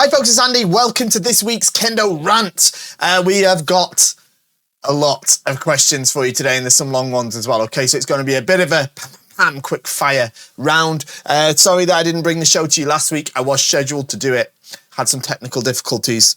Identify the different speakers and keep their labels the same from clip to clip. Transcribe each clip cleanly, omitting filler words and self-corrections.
Speaker 1: Hi folks, it's Andy. Welcome to this week's Kendo Rant. We have got a lot of questions for you today, and there's some long ones as well, okay? So it's going to be a bit of a quick fire round. Sorry that I didn't bring the show to you last week. I was scheduled to do it. Had some technical difficulties.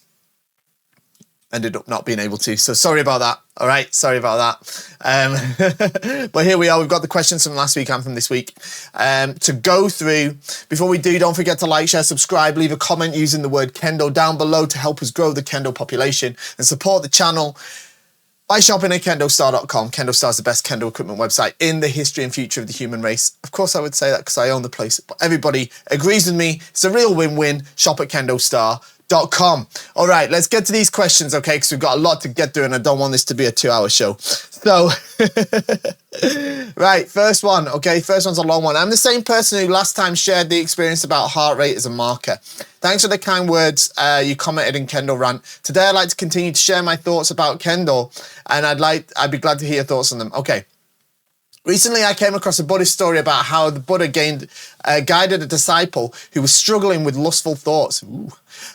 Speaker 1: Ended up not being able to. So sorry about that. All right. Sorry about that. But here we are. We've got the questions from last week and from this week to go through. Before we do, don't forget to like, share, subscribe, leave a comment using the word Kendo down below to help us grow the Kendo population and support the channel by shopping at KendoStar.com. KendoStar is the best Kendo equipment website in the history and future of the human race. Of course, I would say that because I own the place, but everybody agrees with me. It's a real win-win. Shop at KendoStar.com. All right, let's get to these questions, okay? Because we've got a lot to get through and I don't want this to be a 2-hour show. So, right, first one, okay? First one's a long one. I'm the same person who last time shared the experience about heart rate as a marker. Thanks for the kind words you commented in Kendo Rant. Today, I'd like to continue to share my thoughts about Kendo, and I'd be glad to hear your thoughts on them. Okay. Recently, I came across a Buddhist story about how the Buddha guided a disciple who was struggling with lustful thoughts.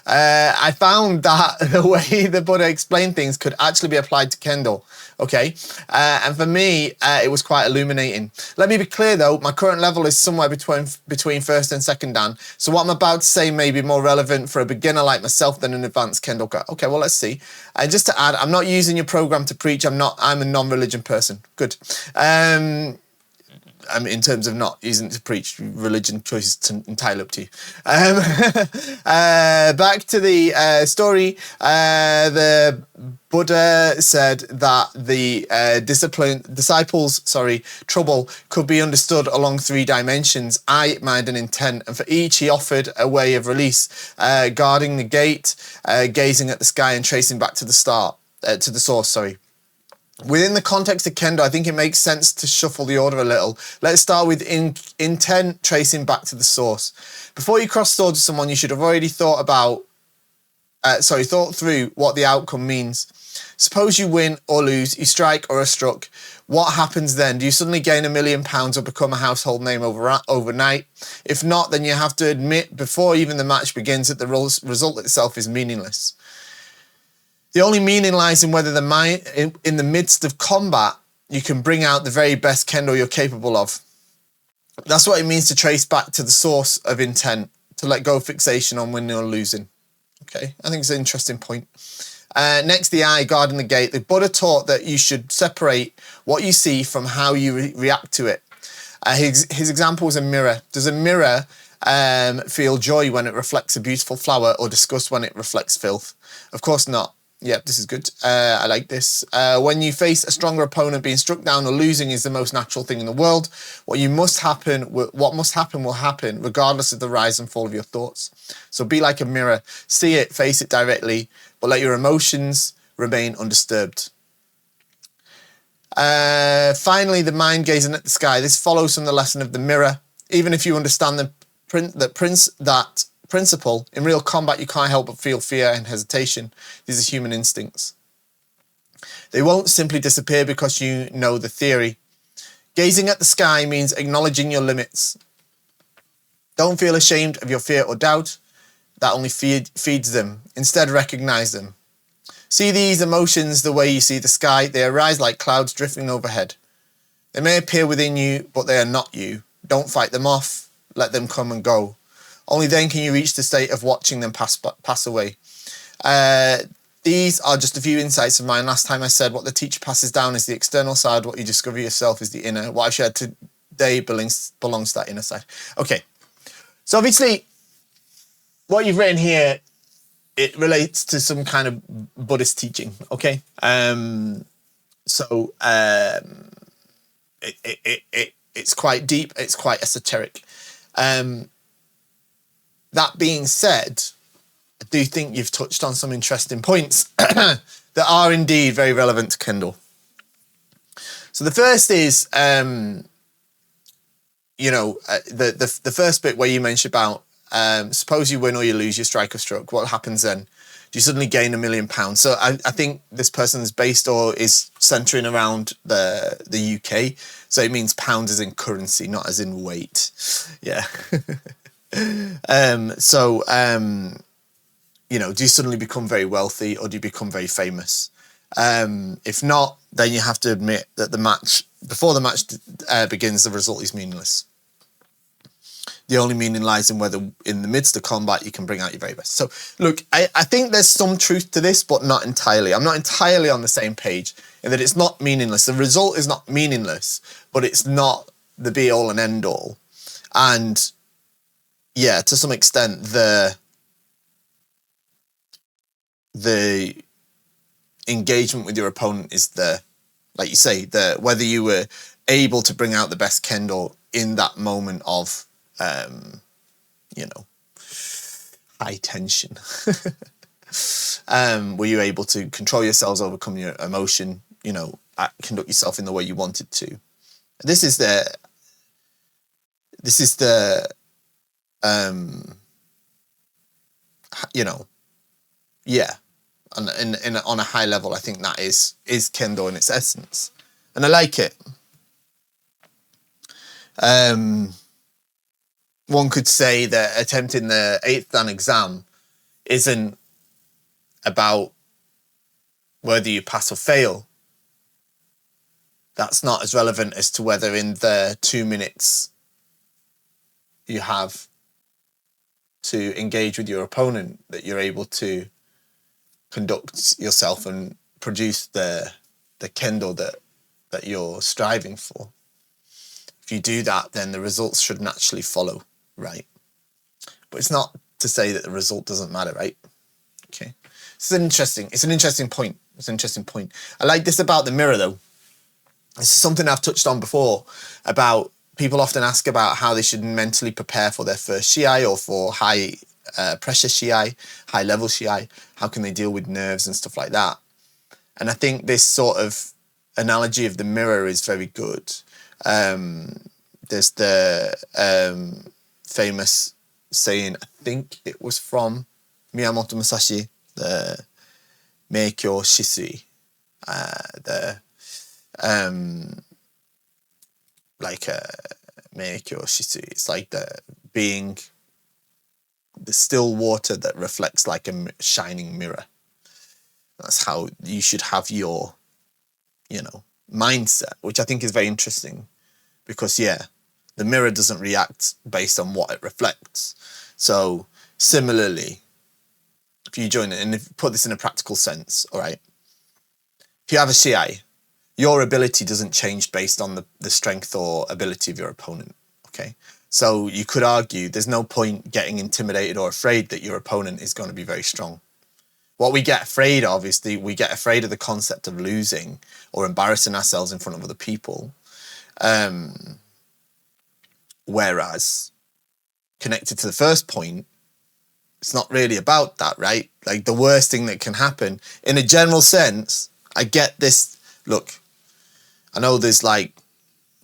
Speaker 1: I found that the way the Buddha explained things could actually be applied to Kendo. Okay, and for me, it was quite illuminating. Let me be clear though, my current level is somewhere between first and second Dan. So what I'm about to say may be more relevant for a beginner like myself than an advanced Kendoka. Okay, well, let's see. Just to add, I'm not using your program to preach. I'm a non-religion person. Good. I mean, in terms of not using it to preach, religion choices entirely up to you. Back to the story. The Buddha said that the disciples' trouble could be understood along 3 dimensions: eye, mind, and intent. And for each, he offered a way of release: guarding the gate, gazing at the sky, and tracing back to the source. Sorry. Within the context of Kendo, I think it makes sense to shuffle the order a little. Let's start with intent, tracing back to the source. Before you cross swords with someone, you should have already thought through what the outcome means. Suppose you win or lose, you strike or are struck. What happens then? Do you suddenly gain £1 million or become a household name overnight? If not, then you have to admit before even the match begins that the result itself is meaningless. The only meaning lies in whether in the midst of combat, you can bring out the very best Kendo you're capable of. That's what it means to trace back to the source of intent, to let go of fixation on winning or losing. Okay, I think it's an interesting point. Next, the eye, guarding the gate. The Buddha taught that you should separate what you see from how you react to it. His example was a mirror. Does a mirror feel joy when it reflects a beautiful flower or disgust when it reflects filth? Of course not. Yep, this is good. I like this. When you face a stronger opponent, being struck down or losing is the most natural thing in the world. What must happen will happen, regardless of the rise and fall of your thoughts. So be like a mirror. See it, face it directly, but let your emotions remain undisturbed. Finally, the mind gazing at the sky. This follows from the lesson of the mirror. Even if you understand that principle, in real combat you can't help but feel fear and hesitation. These are human instincts. They won't simply disappear because you know the theory. Gazing at the sky means acknowledging your limits. Don't feel ashamed of your fear or doubt. That only feeds them. Instead, recognize them. See these emotions the way you see the sky. They arise like clouds drifting overhead. They may appear within you, but they are not you. Don't fight them off. Let them come and go. Only then can you reach the state of watching them pass away. These are just a few insights of mine. Last time I said what the teacher passes down is the external side. What you discover yourself is the inner. What I've shared today belongs to that inner side. Okay. So obviously, what you've written here, it relates to some kind of Buddhist teaching. Okay. It's quite deep. It's quite esoteric. That being said, I do think you've touched on some interesting points that are indeed very relevant to Kendo. So the first is, the first bit where you mentioned about suppose you win or you lose, you strike or struck. What happens then? Do you suddenly gain £1 million? So I think this person's based or is centering around the UK. So it means pounds as in currency, not as in weight. Yeah. you know, do you suddenly become very wealthy or do you become very famous? If not, then you have to admit that before the match begins, the result is meaningless. The only meaning lies in whether in the midst of combat you can bring out your very best. So look, I think there's some truth to this, but not entirely. I'm not entirely on the same page in that it's not meaningless. The result is not meaningless, but it's not the be all and end all. And yeah, to some extent, the engagement with your opponent is like you say, whether you were able to bring out the best Kendo in that moment of, you know, high tension. Were you able to control yourselves, overcome your emotion, you know, conduct yourself in the way you wanted to? This is the you know, yeah. On a high level, I think that is Kendo in its essence, and I like it. One could say that attempting the 8th Dan exam isn't about whether you pass or fail. That's not as relevant as to whether in the 2 minutes you have to engage with your opponent that you're able to conduct yourself and produce the Kendo that you're striving for. If you do that, then the results should naturally follow, right? But it's not to say that the result doesn't matter, right? Okay. It's an interesting point. It's an interesting point. I like this about the mirror though. This is something I've touched on before about people often ask about how they should mentally prepare for their first shiai or for high pressure shiai, high level shiai. How can they deal with nerves and stuff like that? And I think this sort of analogy of the mirror is very good. There's the famous saying, I think it was from Miyamoto Musashi, the Meikyo Shisui, Meikyo Shisui. It's like being the still water that reflects like a shining mirror. That's how you should have your, you know, mindset, which I think is very interesting because, yeah, the mirror doesn't react based on what it reflects. So similarly, if you join it and put this in a practical sense, all right, if you have a shiai, your ability doesn't change based on the strength or ability of your opponent, okay? So you could argue there's no point getting intimidated or afraid that your opponent is going to be very strong. What we get afraid of is we get afraid of the concept of losing or embarrassing ourselves in front of other people. Whereas connected to the first point, it's not really about that, right? Like the worst thing that can happen in a general sense, I get this. Look, I know there's like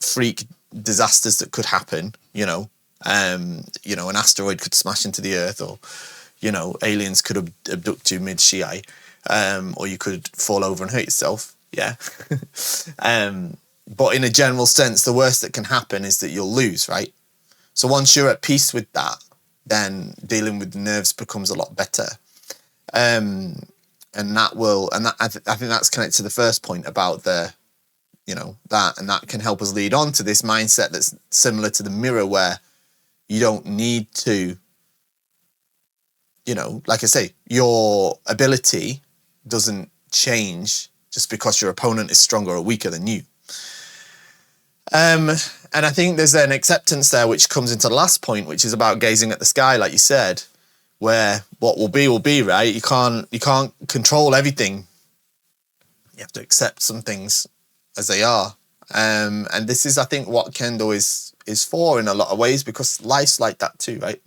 Speaker 1: freak disasters that could happen, you know, an asteroid could smash into the earth or, you know, aliens could abduct you mid-shiai, or you could fall over and hurt yourself. Yeah. But in a general sense, the worst that can happen is that you'll lose, right? So once you're at peace with that, then dealing with the nerves becomes a lot better. I think that's connected to the first point about that can help us lead on to this mindset that's similar to the mirror, where you don't need to, you know, like I say, your ability doesn't change just because your opponent is stronger or weaker than you. And I think there's an acceptance there which comes into the last point, which is about gazing at the sky, like you said, where what will be, right? You can't control everything. You have to accept some things as they are. And this is, I think, what Kendo is for in a lot of ways, because life's like that too, right?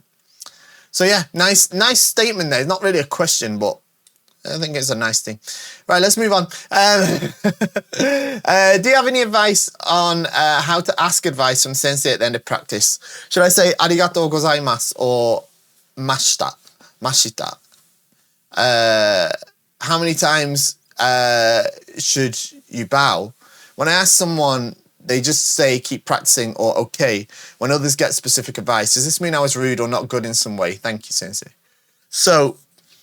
Speaker 1: So yeah, nice statement there. It's not really a question, but I think it's a nice thing. Right, let's move on. Do you have any advice on how to ask advice from sensei at the end of practice? Should I say arigatou gozaimasu or mashita? How many times should you bow? When I ask someone, they just say keep practicing or okay. When others get specific advice, does this mean I was rude or not good in some way? Thank you, sensei. So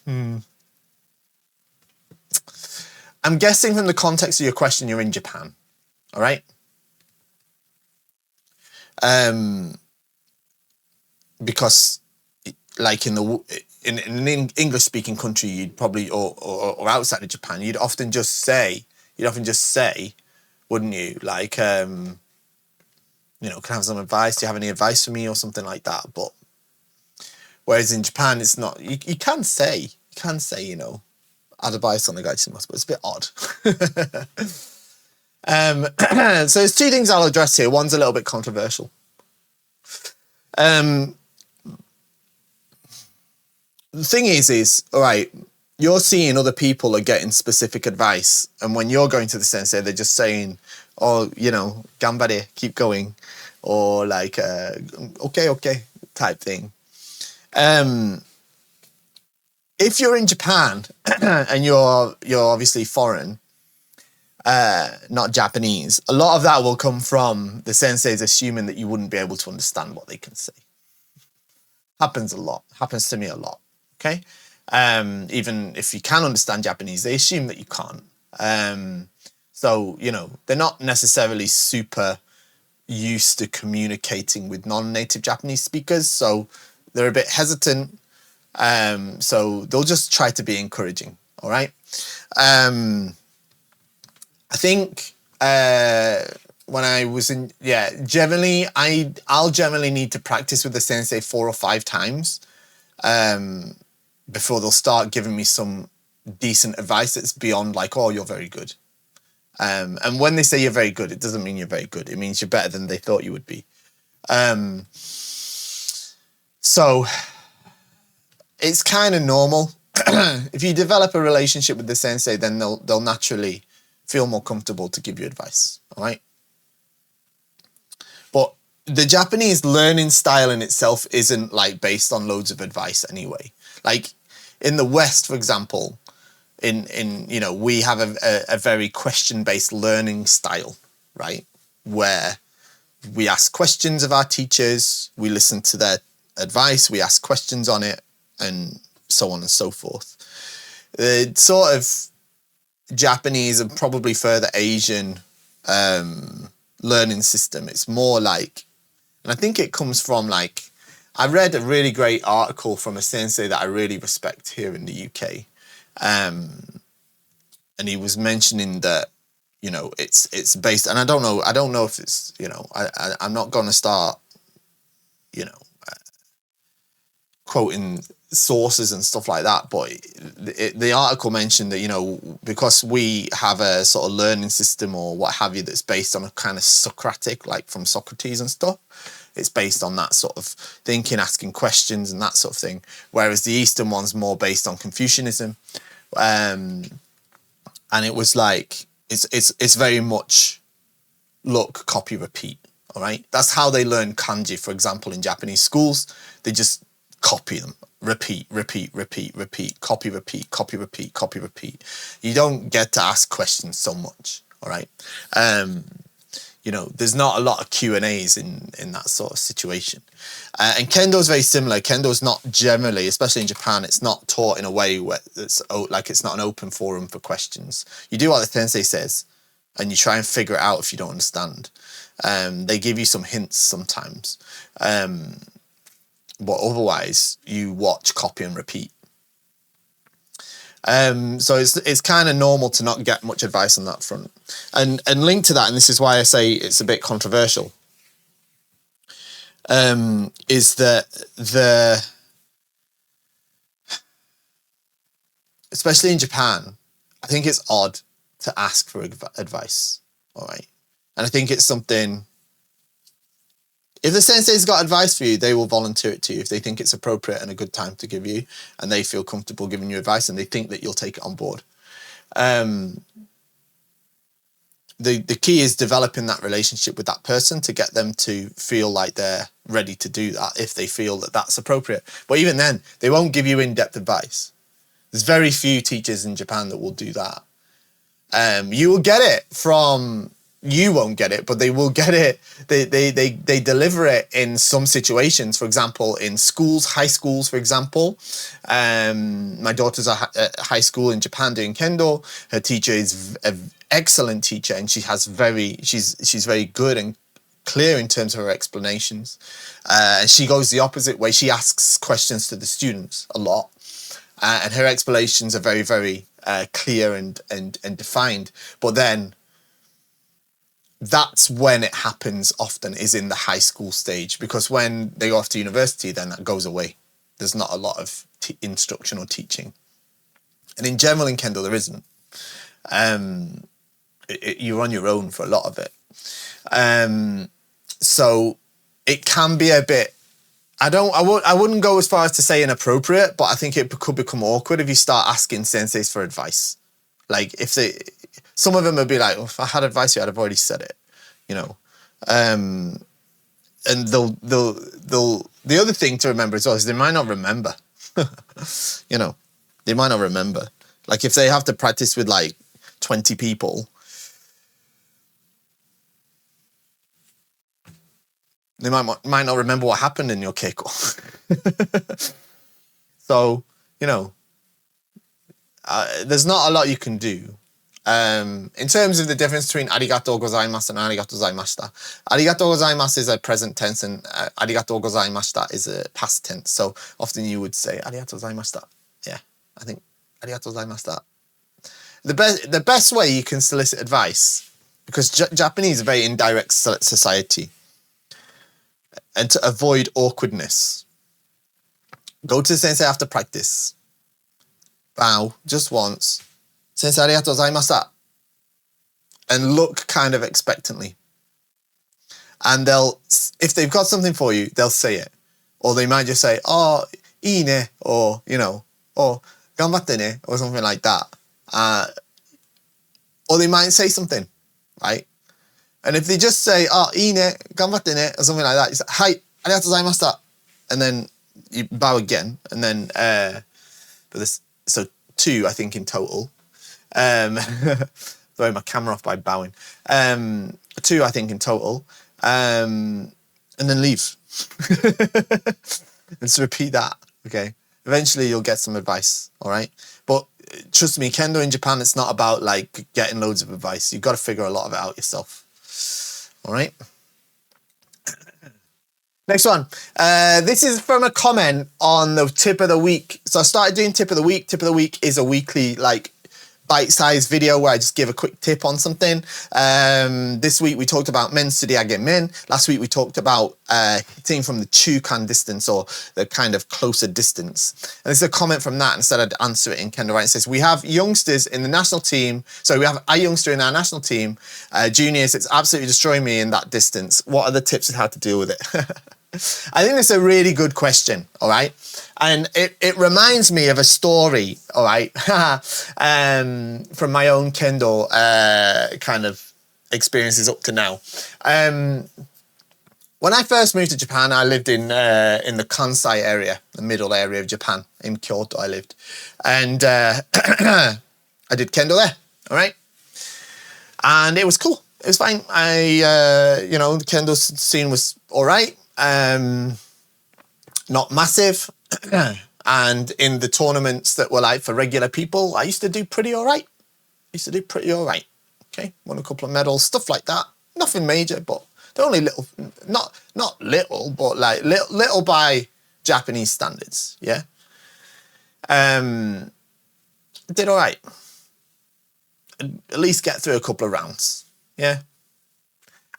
Speaker 1: I'm guessing from the context of your question, you're in Japan, all right? Because like in an English-speaking country, you'd probably, or outside of Japan, you'd often just say, wouldn't you? Like, can I have some advice? Do you have any advice for me or something like that? But whereas in Japan, it's not, you can say, advice on the guy, but it's a bit odd. So there's two things I'll address here. One's a little bit controversial. The thing is, all right, you're seeing other people are getting specific advice. And when you're going to the sensei, they're just saying, oh, gambare, keep going. Or like, okay, type thing. If you're in Japan and you're obviously foreign, not Japanese, a lot of that will come from the senseis assuming that you wouldn't be able to understand what they can say. Happens a lot. Happens to me a lot. Okay? Even if you can understand Japanese, they assume that you can't. So, they're not necessarily super used to communicating with non-native Japanese speakers, so they're a bit hesitant. So they'll just try to be encouraging, all right? I think when I was generally, I'll generally need to practice with the sensei 4 or 5 times before they'll start giving me some decent advice that's beyond like, oh, you're very good. And when they say you're very good, it doesn't mean you're very good. It means you're better than they thought you would be. So it's kind of normal. If you develop a relationship with the sensei, then they'll naturally feel more comfortable to give you advice, all right? But the Japanese learning style in itself isn't like based on loads of advice anyway. Like in the West, for example, we have a very question-based learning style, right? Where we ask questions of our teachers, we listen to their advice, we ask questions on it, and so on and so forth. The sort of Japanese and probably further Asian learning system, it's more like, and I think it comes from like, I read a really great article from a sensei that I really respect here in the UK. And he was mentioning that, it's based, and I don't know if it's, I'm not going to start, quoting sources and stuff like that, but the article mentioned that, because we have a sort of learning system or what have you that's based on a kind of Socratic, like from Socrates and stuff, it's based on that sort of thinking, asking questions and that sort of thing, whereas the Eastern one's more based on Confucianism. And it was like, it's very much look, copy, repeat, all right? That's how they learn kanji, for example, in Japanese schools. They just copy them, repeat, copy, repeat, copy, repeat, copy, repeat. You don't get to ask questions so much, all right? There's not a lot of Q&As in that sort of situation. And Kendo is very similar. Kendo is not generally, especially in Japan, it's not taught in a way where it's not an open forum for questions. You do what the sensei says, and you try and figure it out if you don't understand. They give you some hints sometimes. But otherwise, you watch, copy, and repeat. So it's kind of normal to not get much advice on that front. And linked to that, and this is why I say it's a bit controversial, is that especially in Japan, I think it's odd to ask for advice, all right? And I think it's something, if the sensei's got advice for you, they will volunteer it to you if they think it's appropriate and a good time to give you, and they feel comfortable giving you advice and they think that you'll take it on board. The key is developing that relationship with that person to get them to feel like they're ready to do that if they feel that that's appropriate. But even then, they won't give you in-depth advice. There's very few teachers in Japan that will do that. You will get it from you won't get it, but they will get it. They deliver it in some situations. For example, in schools, high schools, for example. My daughter's at high school in Japan doing Kendo. Her teacher is an excellent teacher, and she's very good and clear in terms of her explanations. And she goes the opposite way. She asks questions to the students a lot, and her explanations are very, very clear and defined. But then that's when it happens often, is in the high school stage, because when they go off to university, then that goes away. There's not a lot of instruction or teaching. And in general in Kendo, there isn't. You're on your own for a lot of it. So it can be a bit, I wouldn't go as far as to say inappropriate, but I think it could become awkward if you start asking senseis for advice. Like some of them would be like, oh, if I had advice, I'd have already said it, you know. And the other thing to remember as well is they might not remember, you know, they might not remember. Like if they have to practice with like 20 people, they might not remember what happened in your keiko. So, you know, there's not a lot you can do. In terms of the difference between arigatou gozaimasu and arigatou gozaimashita, arigatou gozaimasu is a present tense and arigatou gozaimashita is a past tense. So often you would say arigatou gozaimashita. Yeah, I think arigatou gozaimashita. The best way you can solicit advice, because Japanese is a very indirect society, and to avoid awkwardness, go to the sensei after practice, bow just once, sensei arigatou gozaimashita, and look kind of expectantly. And if they've got something for you, they'll say it. Or they might just say, oh, ii ne, or, you know, or ganbatte ne, or something like that. Or they might say something, right? And if they just say, oh, ii ne, ganbatte ne, or something like that, you say, hai, arigatou gozaimashita. And then you bow again. And then, so 2, I think, in total. Throwing my camera off by bowing. 2, I think, in total. And then leave. And so repeat that, okay? Eventually you'll get some advice, all right? But trust me, Kendo in Japan, it's not about like getting loads of advice. You've got to figure a lot of it out yourself, all right? Next one. This is from a comment on the tip of the week. So I started doing tip of the week. Tip of the week is a weekly, like, bite-sized video where I just give a quick tip on something. This week we talked about men tsudiage men. Last week we talked about hitting from the chukan distance, or the kind of closer distance. And this is a comment from that, and said I'd answer it in Kendo Right. It says, we have youngsters in the national team. So we have a youngster in our national team, juniors. It's absolutely destroying me in that distance. What are the tips on how to deal with it? I think it's a really good question, all right? And it reminds me of a story, all right, from my own Kendo kind of experiences up to now. When I first moved to Japan, I lived in the Kansai area, the middle area of Japan. In Kyoto I lived. And I did Kendo there, all right? And it was cool. It was fine. You know, the Kendo scene was all right. Not massive. And in the tournaments that were like for regular people, I used to do pretty all right. Okay, won a couple of medals, stuff like that. Nothing major, but they're only little, not little, but like little by Japanese standards. Yeah. Did all right. At least get through a couple of rounds. Yeah.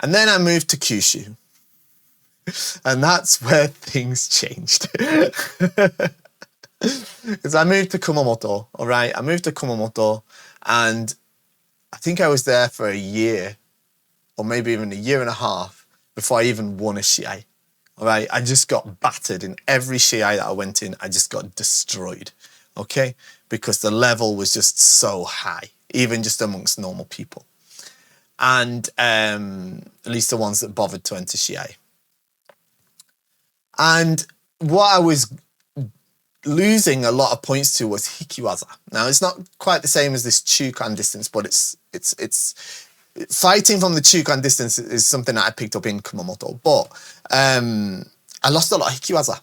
Speaker 1: And then I moved to Kyushu. And that's where things changed. Because I moved to Kumamoto, all right? I moved to Kumamoto, and I think I was there for a year, or maybe even a year and a half, before I even won a shiai, all right? I just got battered in every shiai that I went in. I just got destroyed, okay? Because the level was just so high, even just amongst normal people. And at least the ones that bothered to enter shiai. And what I was losing a lot of points to was hikiwaza. Now, it's not quite the same as this chukan distance, but it's fighting from the Chukan distance is something that I picked up in Kumamoto, but I lost a lot of hikiwaza.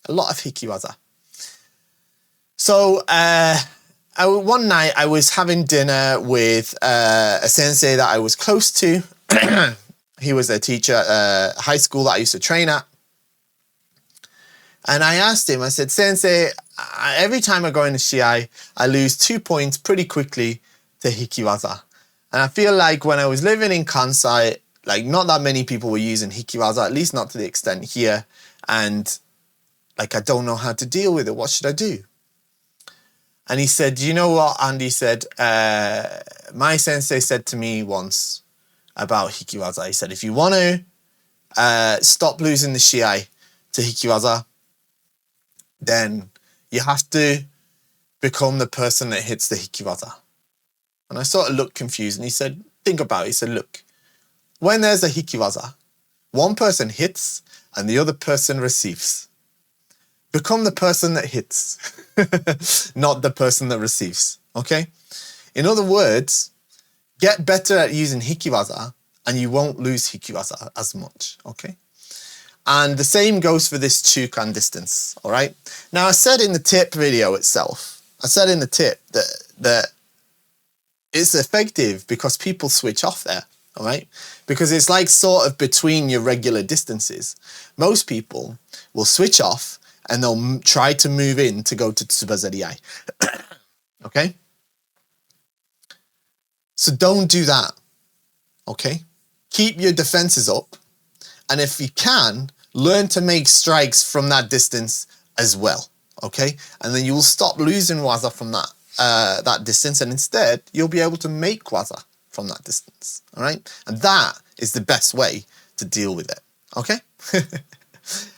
Speaker 1: A lot of hikiwaza. So one night I was having dinner with a sensei that I was close to. He was a teacher at high school that I used to train at. And I asked him, I said, Sensei, every time I go in the Shiai, I lose 2 points pretty quickly to hikiwaza. And I feel like when I was living in Kansai, like not that many people were using hikiwaza, at least not to the extent here. And like, I don't know how to deal with it. What should I do? And he said, you know what, Andy said, my sensei said to me once about hikiwaza. He said, if you want to stop losing the Shiai to hikiwaza, then you have to become the person that hits the hikiwaza. And I sort of looked confused, and he said, think about it. He said, look, when there's a hikiwaza, one person hits and the other person receives. Become the person that hits, not the person that receives, okay? In other words, get better at using hikiwaza and you won't lose hikiwaza as much, okay? And the same goes for this Chukan distance, all right? Now, I said in the tip video itself, that it's effective because people switch off there, all right? Because it's like sort of between your regular distances. Most people will switch off and they'll try to move in to go to Tsubazariai, okay? So don't do that, okay? Keep your defenses up. And if you can, learn to make strikes from that distance as well, okay? And then you will stop losing waza from that distance, and instead, you'll be able to make waza from that distance, all right? And that is the best way to deal with it, okay?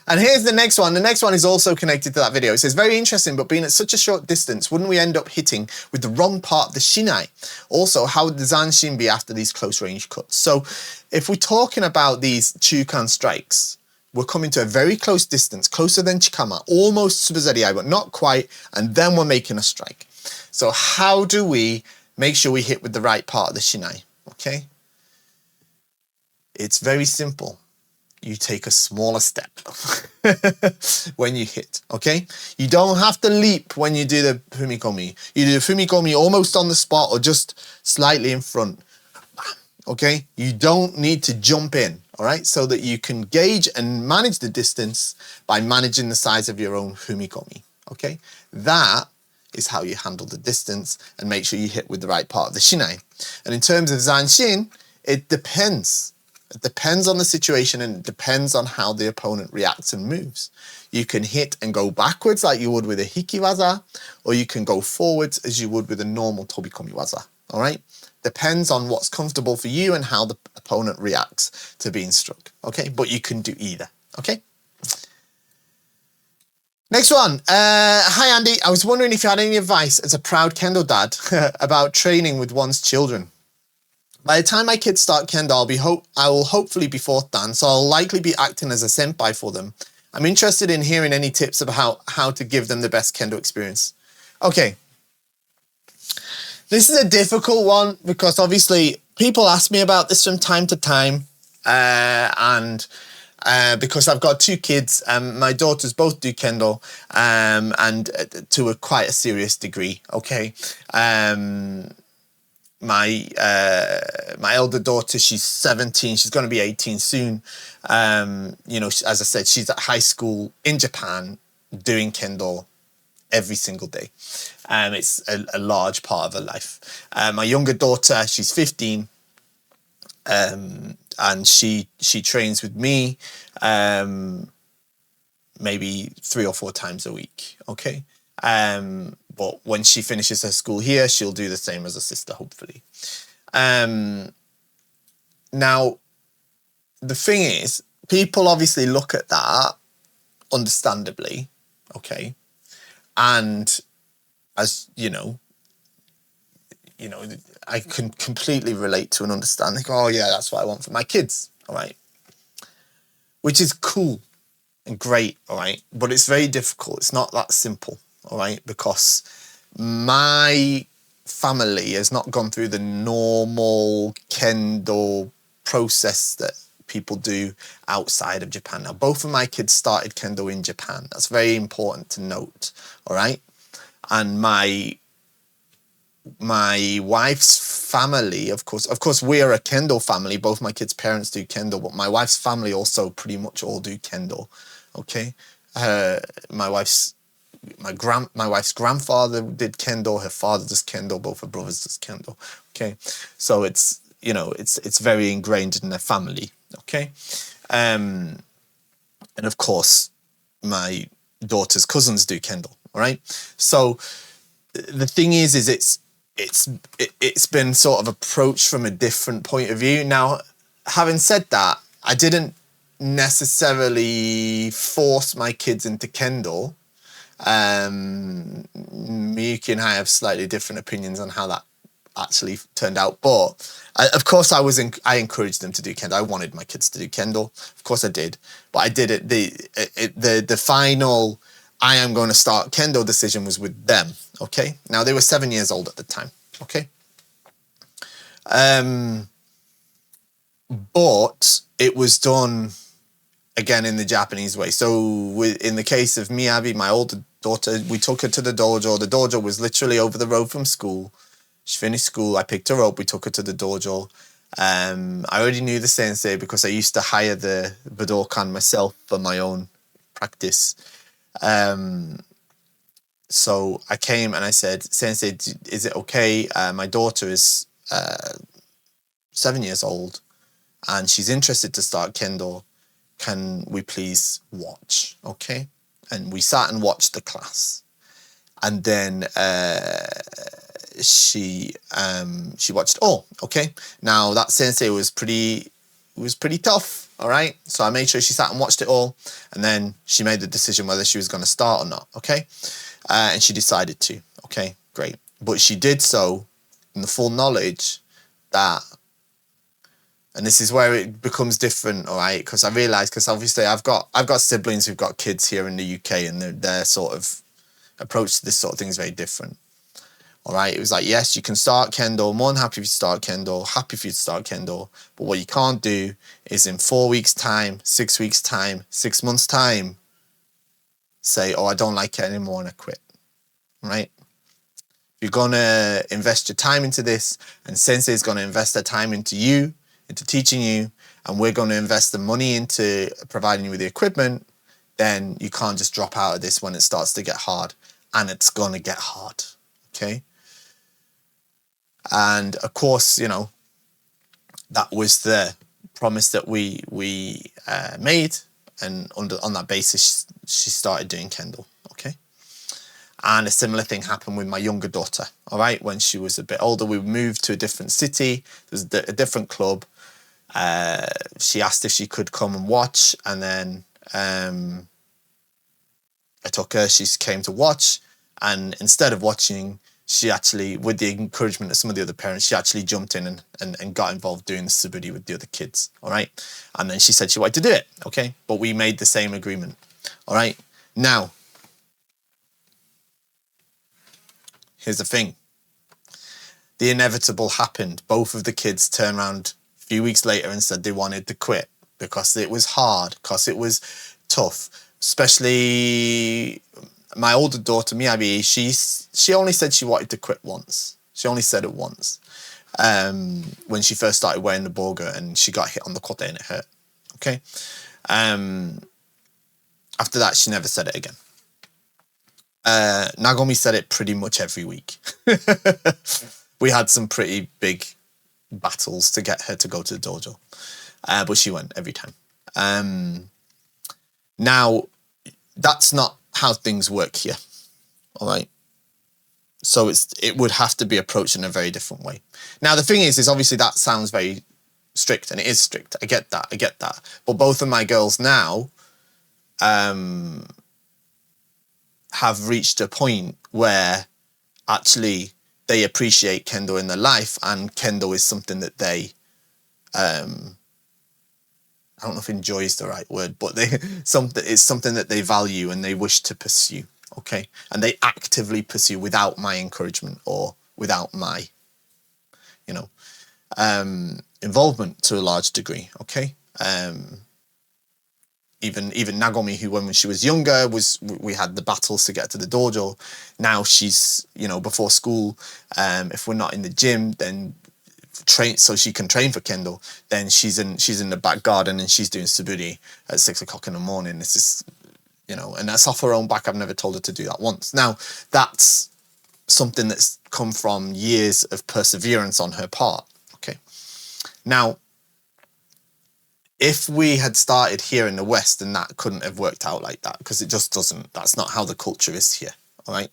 Speaker 1: And here's the next one. The next one is also connected to that video. It says, very interesting, but being at such a short distance, wouldn't we end up hitting with the wrong part of the shinai? Also, how would the zanshin be after these close range cuts? So if we're talking about these Chukan strikes, we're coming to a very close distance, closer than Chikama, almost Tsubazariai, but not quite, and then we're making a strike. So how do we make sure we hit with the right part of the shinai? Okay? It's very simple. You take a smaller step when you hit, okay? You don't have to leap when you do the fumikomi. You do the fumikomi almost on the spot or just slightly in front, okay? You don't need to jump in, all right? So that you can gauge and manage the distance by managing the size of your own fumikomi, okay? That is how you handle the distance and make sure you hit with the right part of the shinai. And in terms of zanshin, it depends. It depends on the situation, and it depends on how the opponent reacts and moves. You can hit and go backwards like you would with a hikiwaza, or you can go forwards as you would with a normal tobikomi waza, all right? Depends on what's comfortable for you and how the opponent reacts to being struck, okay? But you can do either, okay? Next one. Hi, Andy. I was wondering if you had any advice as a proud Kendo dad about training with one's children. By the time my kids start Kendo, I will hopefully be fourth dan, so I'll likely be acting as a senpai for them. I'm interested in hearing any tips about how to give them the best Kendo experience. Okay. This is a difficult one because obviously people ask me about this from time to time. Because I've got two kids, my daughters both do Kendo, and to quite a serious degree, okay? My elder daughter, she's 17, she's going to be 18 soon. You know, as I said, she's at high school in Japan doing Kendo every single day. It's a large part of her life. My younger daughter, she's 15, and she trains with me maybe 3 or 4 times a week, okay? But when she finishes her school here, she'll do the same as her sister, hopefully. Now, the thing is, people obviously look at that, understandably, okay? And as you know, I can completely relate to and understand. Like, oh yeah, that's what I want for my kids, all right? Which is cool and great, all right? But it's very difficult. It's not that simple, all right? Because my family has not gone through the normal Kendo process that people do outside of Japan. Now, both of my kids started Kendo in Japan. That's very important to note, all right? And my wife's family, of course, we're a Kendo family. Both my kids' parents do Kendo, but my wife's family also pretty much all do Kendo, okay? My wife's grandfather did Kendo. Her father does Kendo. Both her brothers does Kendo. Okay, so it's it's very ingrained in their family. Okay, and of course, my daughter's cousins do Kendo. All right, so the thing is it's been sort of approached from a different point of view. Now, having said that, I didn't necessarily force my kids into Kendo. Miyuki and I have slightly different opinions on how that actually turned out, but of course I encouraged them to do Kendo. I wanted my kids to do Kendo, of course I did, but I did it. The final I am going to start Kendo decision was with them. Okay, now they were 7 years old at the time. Okay, but it was done again in the Japanese way. So in the case of Miyabi, my older daughter, we took her to the dojo. The dojo was literally over the road from school. She finished school. I picked her up. We took her to the dojo. I already knew the sensei because I used to hire the Budokan myself for my own practice. So I came and I said, "Sensei, is it okay? My daughter is 7 years old and she's interested to start Kendo. Can we please watch?" Okay, and we sat and watched the class, and then she watched. Oh, okay. Now that sensei was pretty tough. All right, so I made sure she sat and watched it all, and then she made the decision whether she was going to start or not. Okay, and she decided to. Okay, great, but she did so in the full knowledge that. And this is where it becomes different, all right? Because I realised, because obviously I've got siblings who've got kids here in the UK, and their sort of approach to this sort of thing is very different, all right? It was like, yes, you can start Kendo. More than happy if you start Kendo. Happy for you to start Kendo. But what you can't do is in 4 weeks' time, 6 weeks' time, 6 months' time, say, oh, I don't like it anymore and I quit, right? You're going to invest your time into this, and Sensei is going to invest their time into you, into teaching you, and we're going to invest the money into providing you with the equipment, then you can't just drop out of this when it starts to get hard. And it's going to get hard, okay? And of course, that was the promise that we made, and on that basis, she started doing Kendo, okay? And a similar thing happened with my younger daughter, all right? When she was a bit older, we moved to a different city. There's a different club. She asked if she could come and watch, and then I took her. She came to watch, and instead of watching, she actually, with the encouragement of some of the other parents, she actually jumped in and got involved doing the suburi with the other kids, all right? And then she said she wanted to do it, okay? But we made the same agreement, all right? Now, here's the thing. The inevitable happened. Both of the kids turned around a few weeks later and said they wanted to quit because it was hard, because it was tough. Especially my older daughter, Miyabi, she only said she wanted to quit once. She only said it once. When she first started wearing the boga and she got hit on the kote and it hurt. Okay? After that, she never said it again. Nagomi said it pretty much every week. We had some pretty big battles to get her to go to the dojo. But she went every time. Now, that's not how things work here. All right? So it would have to be approached in a very different way. Now, the thing is obviously that sounds very strict, and it is strict. I get that. But both of my girls now have reached a point where actually they appreciate Kendo in their life, and Kendo is something that they, I don't know if enjoy is the right word, but it's something that they value and they wish to pursue, okay? And they actively pursue without my encouragement or without my, you know, involvement to a large degree. Okay. Even Nagomi, who when she was younger, we had the battles to get to the dojo. Now she's, you know, before school, if we're not in the gym, then train so she can train for kendo. Then she's in the back garden and she's doing suburi at 6 o'clock in the morning. It's just, you know, and that's off her own back. I've never told her to do that once. Now that's something that's come from years of perseverance on her part. Okay. Now, if we had started here in the West, then that couldn't have worked out like that, because it just doesn't. That's not how the culture is here. All right.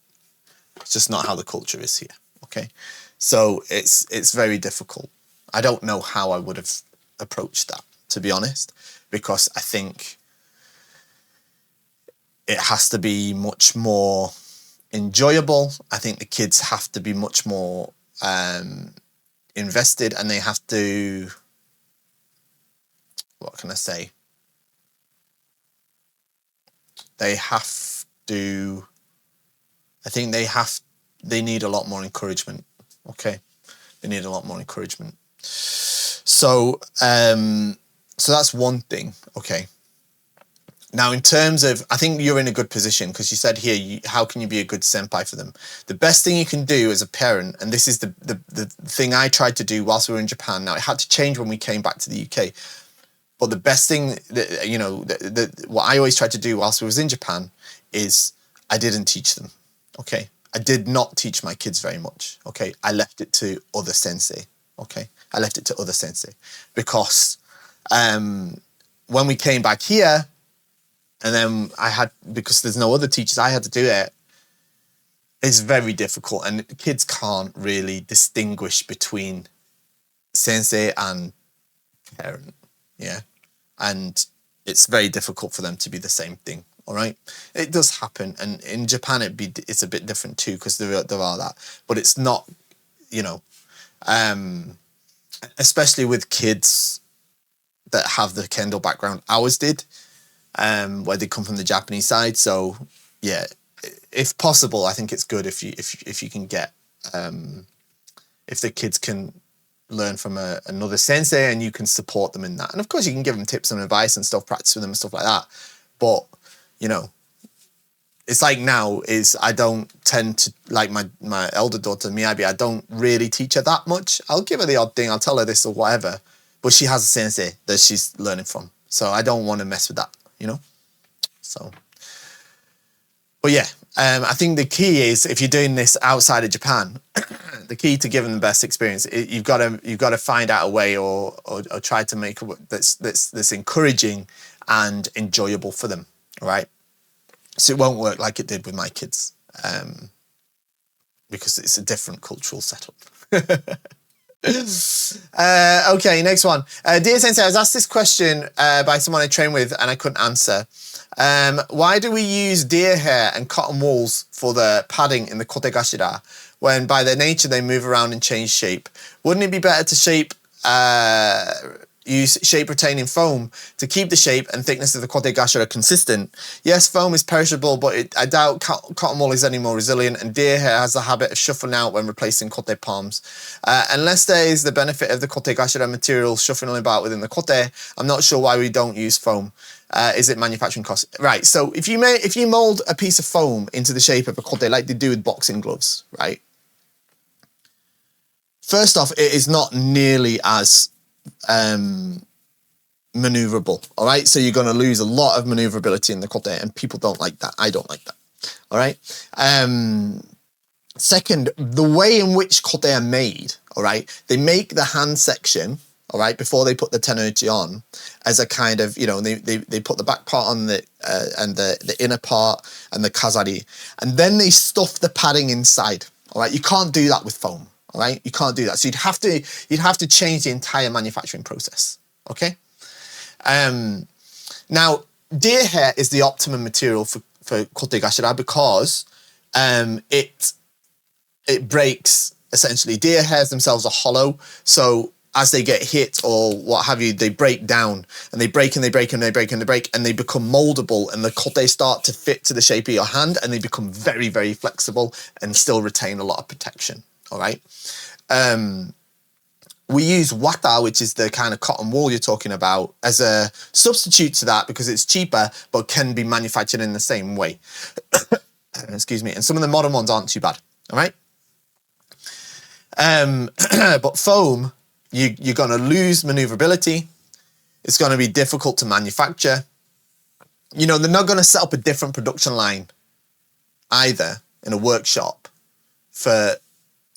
Speaker 1: It's just not how the culture is here. Okay. So it's very difficult. I don't know how I would have approached that, to be honest, because I think it has to be much more enjoyable. I think the kids have to be much more invested, and they have to, what can I say? They have to, I think they need a lot more encouragement. Okay. They need a lot more encouragement. So that's one thing. Okay. Now, in terms of, I think you're in a good position, because you said here, how can you be a good senpai for them? The best thing you can do as a parent, and this is the thing I tried to do whilst we were in Japan. Now, it had to change when we came back to the UK. But the best thing that, you know, what I always tried to do whilst we was in Japan is I didn't teach them. Okay. I did not teach my kids very much. Okay. I left it to other sensei. Okay. I left it to other sensei because when we came back here, and then because there's no other teachers, I had to do it. It's very difficult, and kids can't really distinguish between sensei and parent. Yeah. And it's very difficult for them to be the same thing. All right. It does happen. And in Japan, it's a bit different too, because there are that, but it's not, you know, especially with kids that have the kendo background ours did, where they come from the Japanese side. So yeah, if possible, I think it's good if you can get, if the kids can learn from another sensei and you can support them in that. And of course you can give them tips and advice and stuff, practice with them and stuff like that. But, you know, it's like now is I don't tend to, like my elder daughter, Miyabi, I don't really teach her that much. I'll give her the odd thing. I'll tell her this or whatever, but she has a sensei that she's learning from. So I don't want to mess with that, you know? So, but yeah, I think the key is, if you're doing this outside of Japan, the key to giving the best experience, you've got to find out a way or try to make it that's encouraging and enjoyable for them. All right. So it won't work like it did with my kids, because it's a different cultural setup. Okay, next one. Dear Sensei, I was asked this question by someone I train with and I couldn't answer. Why do we use deer hair and cotton wools for the padding in the kotegashira when by their nature they move around and change shape? Wouldn't it be better to use shape retaining foam to keep the shape and thickness of the kotegashira consistent? Yes, foam is perishable, but I doubt cotton wool is any more resilient, and deer hair has the habit of shuffling out when replacing kote palms. Unless there is the benefit of the kotegashira material shuffling about within the kote, I'm not sure why we don't use foam. Is it manufacturing cost? Right, so if you mold a piece of foam into the shape of a kote like they do with boxing gloves, right? First off, it is not nearly as maneuverable. All right, so you're going to lose a lot of maneuverability in the kote, and people don't like that. I don't like that. All right. Second, the way in which kote are made. All right, they make the hand section, all right, before they put the tenuchi on, as a kind of, you know, they put the back part on and the inner part and the kazari, and then they stuff the padding inside. All right, you can't do that with foam. All right, you can't do that. So you'd have to change the entire manufacturing process. Okay. Now, deer hair is the optimum material for kotegashira because it breaks. Essentially, deer hairs themselves are hollow, so as they get hit or what have you, they break down and they break and they break and they break and they break and they become moldable, and the kote start to fit to the shape of your hand, and they become very, very flexible and still retain a lot of protection. all right? We use wata, which is the kind of cotton wool you're talking about, as a substitute to that because it's cheaper, but can be manufactured in the same way. Excuse me. And some of the modern ones aren't too bad, all right? But foam, you're going to lose maneuverability. It's going to be difficult to manufacture. You know, they're not going to set up a different production line either in a workshop for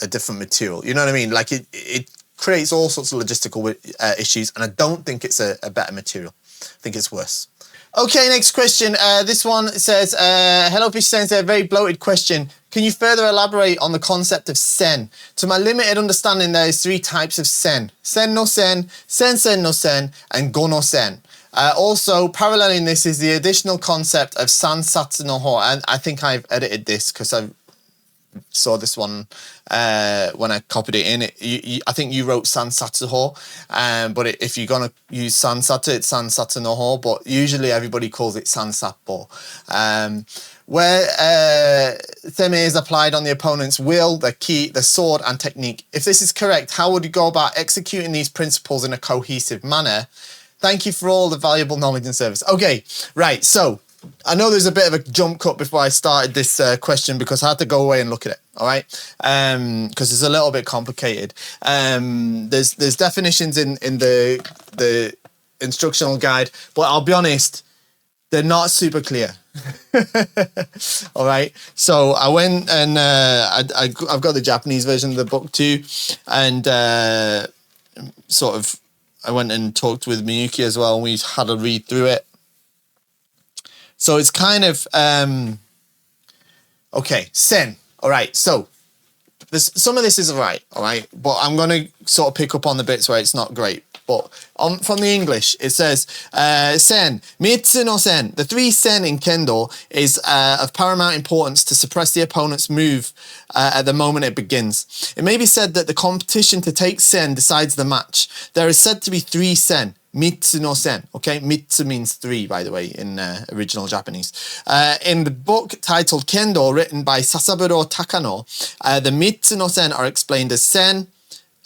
Speaker 1: a different material. You know what I mean? Like it creates all sorts of logistical issues, and I don't think it's a better material. I think it's worse. Okay, next question. This one says, hello, Fish Sensei, a very bloated question. Can you further elaborate on the concept of sen? To my limited understanding, there is 3 types of sen. Sen no sen, sen no sen, and go no sen. Also, paralleling this is the additional concept of sansatsu no ho. And I think I've edited this because I saw this one when I copied it in. I think you wrote sansatsu ho, but if you're going to use sansatsu, it's sansatsu no ho, but usually everybody calls it sansappo. Where seme is applied on the opponent's will, the ki, the sword, and technique. If this is correct, how would you go about executing these principles in a cohesive manner? Thank you for all the valuable knowledge and service. Okay, right, so I know there's a bit of a jump cut before I started this question because I had to go away and look at it, all right? Because it's a little bit complicated. There's definitions in the instructional guide, but I'll be honest, they're not super clear. All right, so I went and I've got the Japanese version of the book too, and I went and talked with Miyuki as well, and we had a read through it. So it's kind of okay, sen. All right, so some of this is right, all right, but I'm going to sort of pick up on the bits where it's not great. But from the English, it says, sen, Mittsu no sen. The 3 sen in Kendo is of paramount importance to suppress the opponent's move at the moment it begins. It may be said that the competition to take sen decides the match. There is said to be 3 sen. Mittsu no sen, okay? Mittsu means 3, by the way, in original Japanese. In the book titled Kendo, written by Sasaburo Takano, the Mittsu no sen are explained as sen,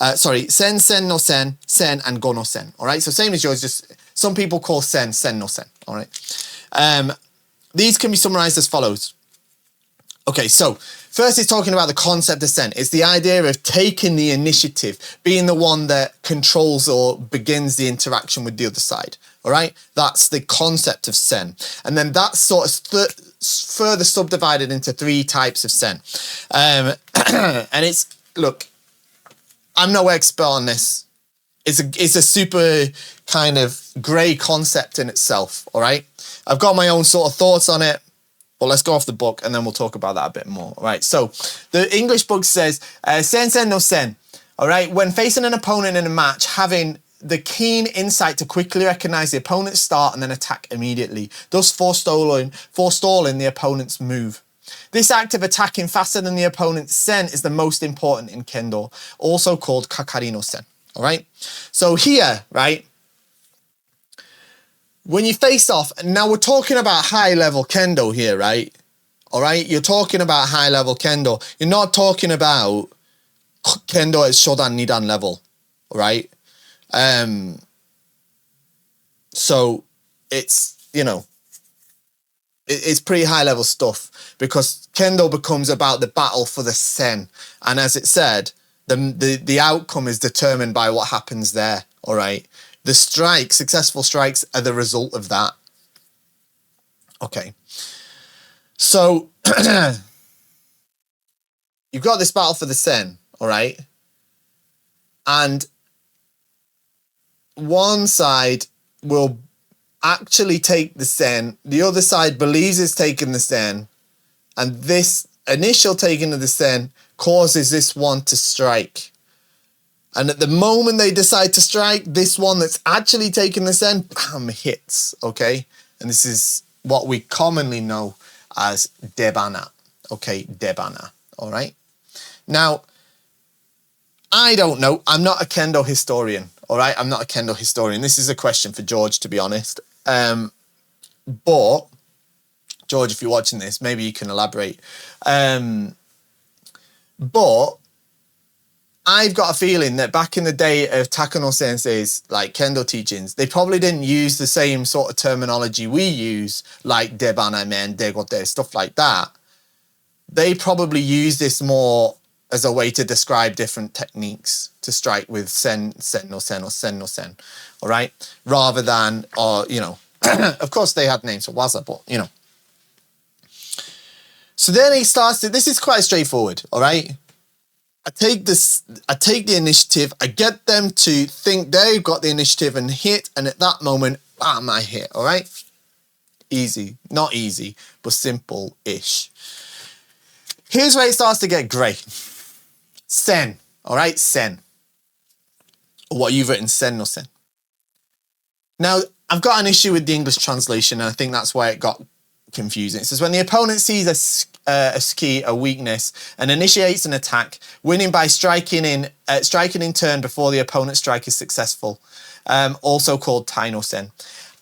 Speaker 1: sen no sen, sen, and go no sen. All right, so same as yours, just some people call sen no sen. All right, these can be summarized as follows. Okay, so first it's talking about the concept of sen. It's the idea of taking the initiative, being the one that controls or begins the interaction with the other side. All right, that's the concept of sen, and then that's sort of further subdivided into 3 types of sen, and it's look. I'm no expert on this. It's a super kind of grey concept in itself, all right? I've got my own sort of thoughts on it, but let's go off the book and then we'll talk about that a bit more, all right? So the English book says, sen no sen, all right? When facing an opponent in a match, having the keen insight to quickly recognize the opponent's start and then attack immediately, thus forestalling the opponent's move. This act of attacking faster than the opponent's sen is the most important in Kendo, also called kakari no sen, all right? So here, right, when you face off, now we're talking about high-level Kendo here, right? All right, you're talking about high-level Kendo. You're not talking about Kendo at Shodan Nidan level, all right? So it's, you know, it's pretty high-level stuff because Kendo becomes about the battle for the sen. And as it said, the outcome is determined by what happens there, all right? The strikes, successful strikes, are the result of that. Okay. So, you've got this battle for the sen, all right? And one side will actually take the sen, the other side believes it's taking the sen, and this initial taking of the sen causes this one to strike. And at the moment they decide to strike, this one that's actually taking the sen, bam, hits, okay? And this is what we commonly know as debana, okay? Debana, all right? Now, I don't know. I'm not a Kendo historian, all right? I'm not a Kendo historian. This is a question for George, to be honest. But, George, if you're watching this, maybe you can elaborate. But I've got a feeling that back in the day of Takano Sensei's like Kendo teachings, they probably didn't use the same sort of terminology we use, like debana men, degote, stuff like that. They probably use this more as a way to describe different techniques to strike with sen no sen or sen no sen, all right? Rather than, or you know, of course they had names for waza, but you know. So then he starts to, this is quite straightforward, all right? I take the initiative, I get them to think they've got the initiative and hit, and at that moment, bam, I hit, all right? Easy, not easy, but simple-ish. Here's where it starts to get great. Sen, all right, sen. Or what you've written, sen no sen. Now, I've got an issue with the English translation, and I think that's why it got confusing. It says, when the opponent sees a ski, a weakness, and initiates an attack, winning by striking in turn before the opponent's strike is successful, also called tai no sen.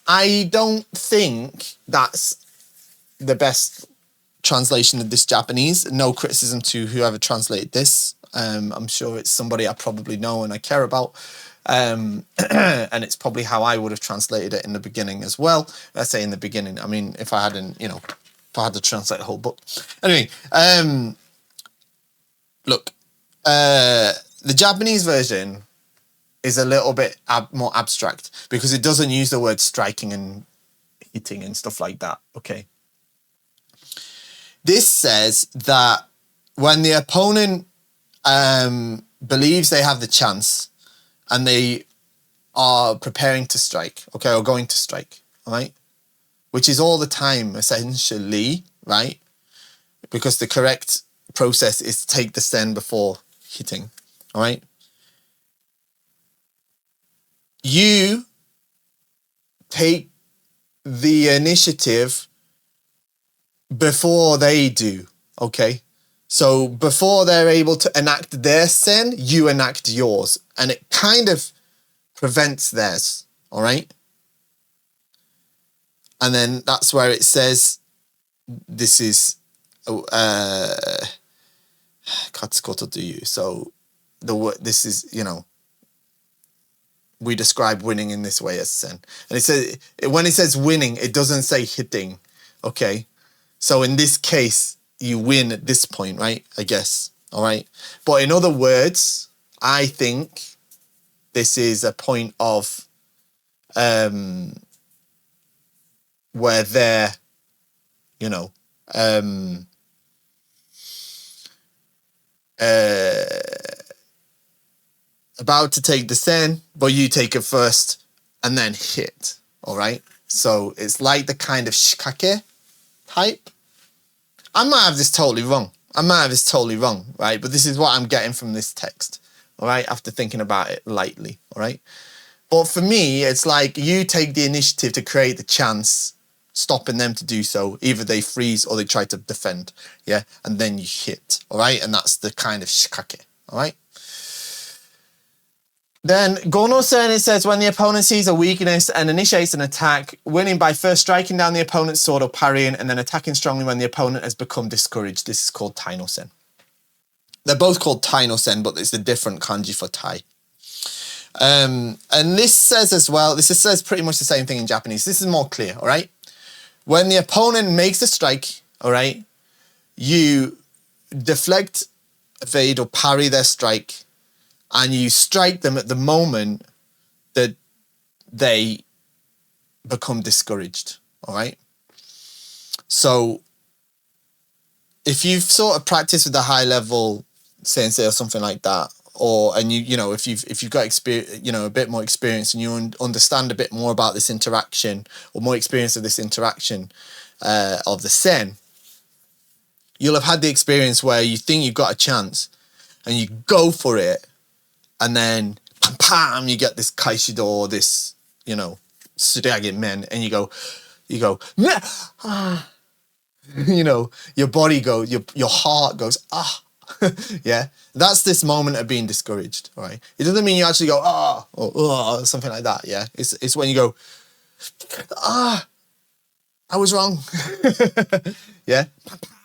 Speaker 1: I don't think that's the best translation of this Japanese. No criticism to whoever translated this. I'm sure it's somebody I probably know and I care about. And it's probably how I would have translated it in the beginning as well. I say in the beginning, I mean, if I hadn't, you know, if I had to translate the whole book. Anyway, look, the Japanese version is a little bit more abstract because it doesn't use the word striking and hitting and stuff like that, okay? This says that when the opponent believes they have the chance and they are preparing to strike, okay, or going to strike, all right? Which is all the time, essentially, right? Because the correct process is to take the sen before hitting, all right? You take the initiative before they do, okay? So before they're able to enact their sen, you enact yours. And it kind of prevents theirs, all right? And then that's where it says, this is katsukoto to you. So the word, this is, you know, we describe winning in this way as sen. And it says, when it says winning, it doesn't say hitting, okay? So in this case, you win at this point, right? I guess, all right? But in other words, I think this is a point of where they're, you know, about to take the sen, but you take it first and then hit, all right? So it's like the kind of shikake type. I might have this totally wrong. Right? But this is what I'm getting from this text, all right? After thinking about it lightly, all right? But for me, it's like you take the initiative to create the chance, stopping them to do so. Either they freeze or they try to defend, yeah? And then you hit, all right? And that's the kind of shikake, all right? Then Gono-sen, it says, when the opponent sees a weakness and initiates an attack, winning by first striking down the opponent's sword or parrying and then attacking strongly when the opponent has become discouraged. This is called tai no sen. They're both called tai no sen, but it's a different kanji for tai. And this says as well, this says pretty much the same thing in Japanese. This is more clear, all right? When the opponent makes a strike, all right, you deflect, evade, or parry their strike, and you strike them at the moment that they become discouraged, all right? So if you've sort of practiced with a high level sensei or something like that, and you know, if you've got experience, you know, a bit more experience and you understand a bit more about this interaction or more experience of this interaction of the sen, you'll have had the experience where you think you've got a chance and you go for it, and then, pam, pam, you get this kaishido, or this, you know, suriage men, and you go, you know, your body goes, your heart goes, ah, yeah. That's this moment of being discouraged, all right? It doesn't mean you actually go, ah, or something like that, yeah? It's when you go, ah, I was wrong, yeah?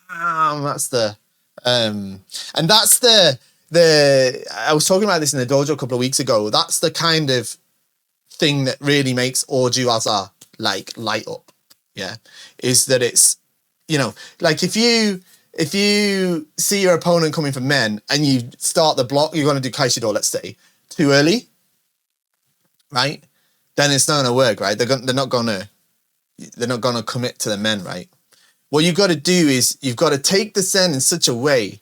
Speaker 1: That's the, and that's the I was talking about this in the dojo a couple of weeks ago. That's the kind of thing that really makes Ojiwaza like light up. Yeah. Is that it's, you know, like if you see your opponent coming from men and you start the block, you're going to do Kaishido, let's say, too early, right? Then it's not going to work, right? They're not going to commit to the men, right? What you've got to do is you've got to take the sen in such a way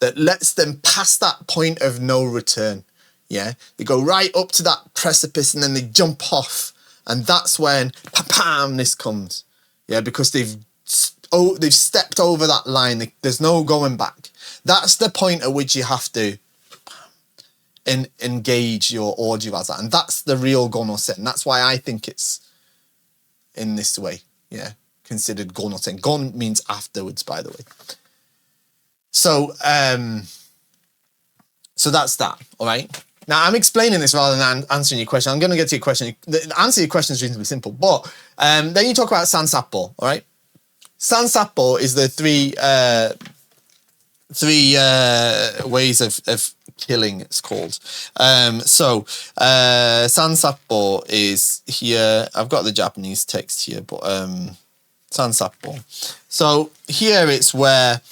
Speaker 1: that lets them pass that point of no return. Yeah, they go right up to that precipice and then they jump off, and that's when pam this comes. Yeah, because they've stepped over that line. There's no going back. That's the point at which you have to engage your Ojiwaza, and that's the real Gono-sen. That's why I think it's in this way. Yeah, considered Gono-sen. Gon means afterwards, by the way. So, so that's that. All right. Now I'm explaining this rather than answering your question. I'm going to get to your question. The answer to your question is reasonably simple, but then you talk about Sansappo. All right. Sansappo is the three ways of killing, it's called. So Sansappo is here. I've got the Japanese text here, but Sansappo. So here it's where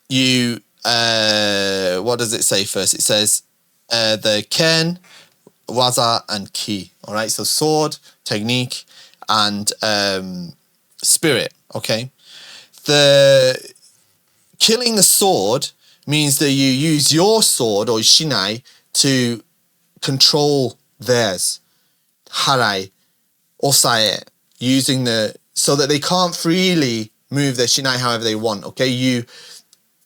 Speaker 1: you what does it say first? It says the ken, waza, and ki. All right, so sword, technique, and spirit. Okay, the killing the sword means that you use your sword or shinai to control theirs. Harai, osae, using so that they can't freely move their shinai however they want. Okay, you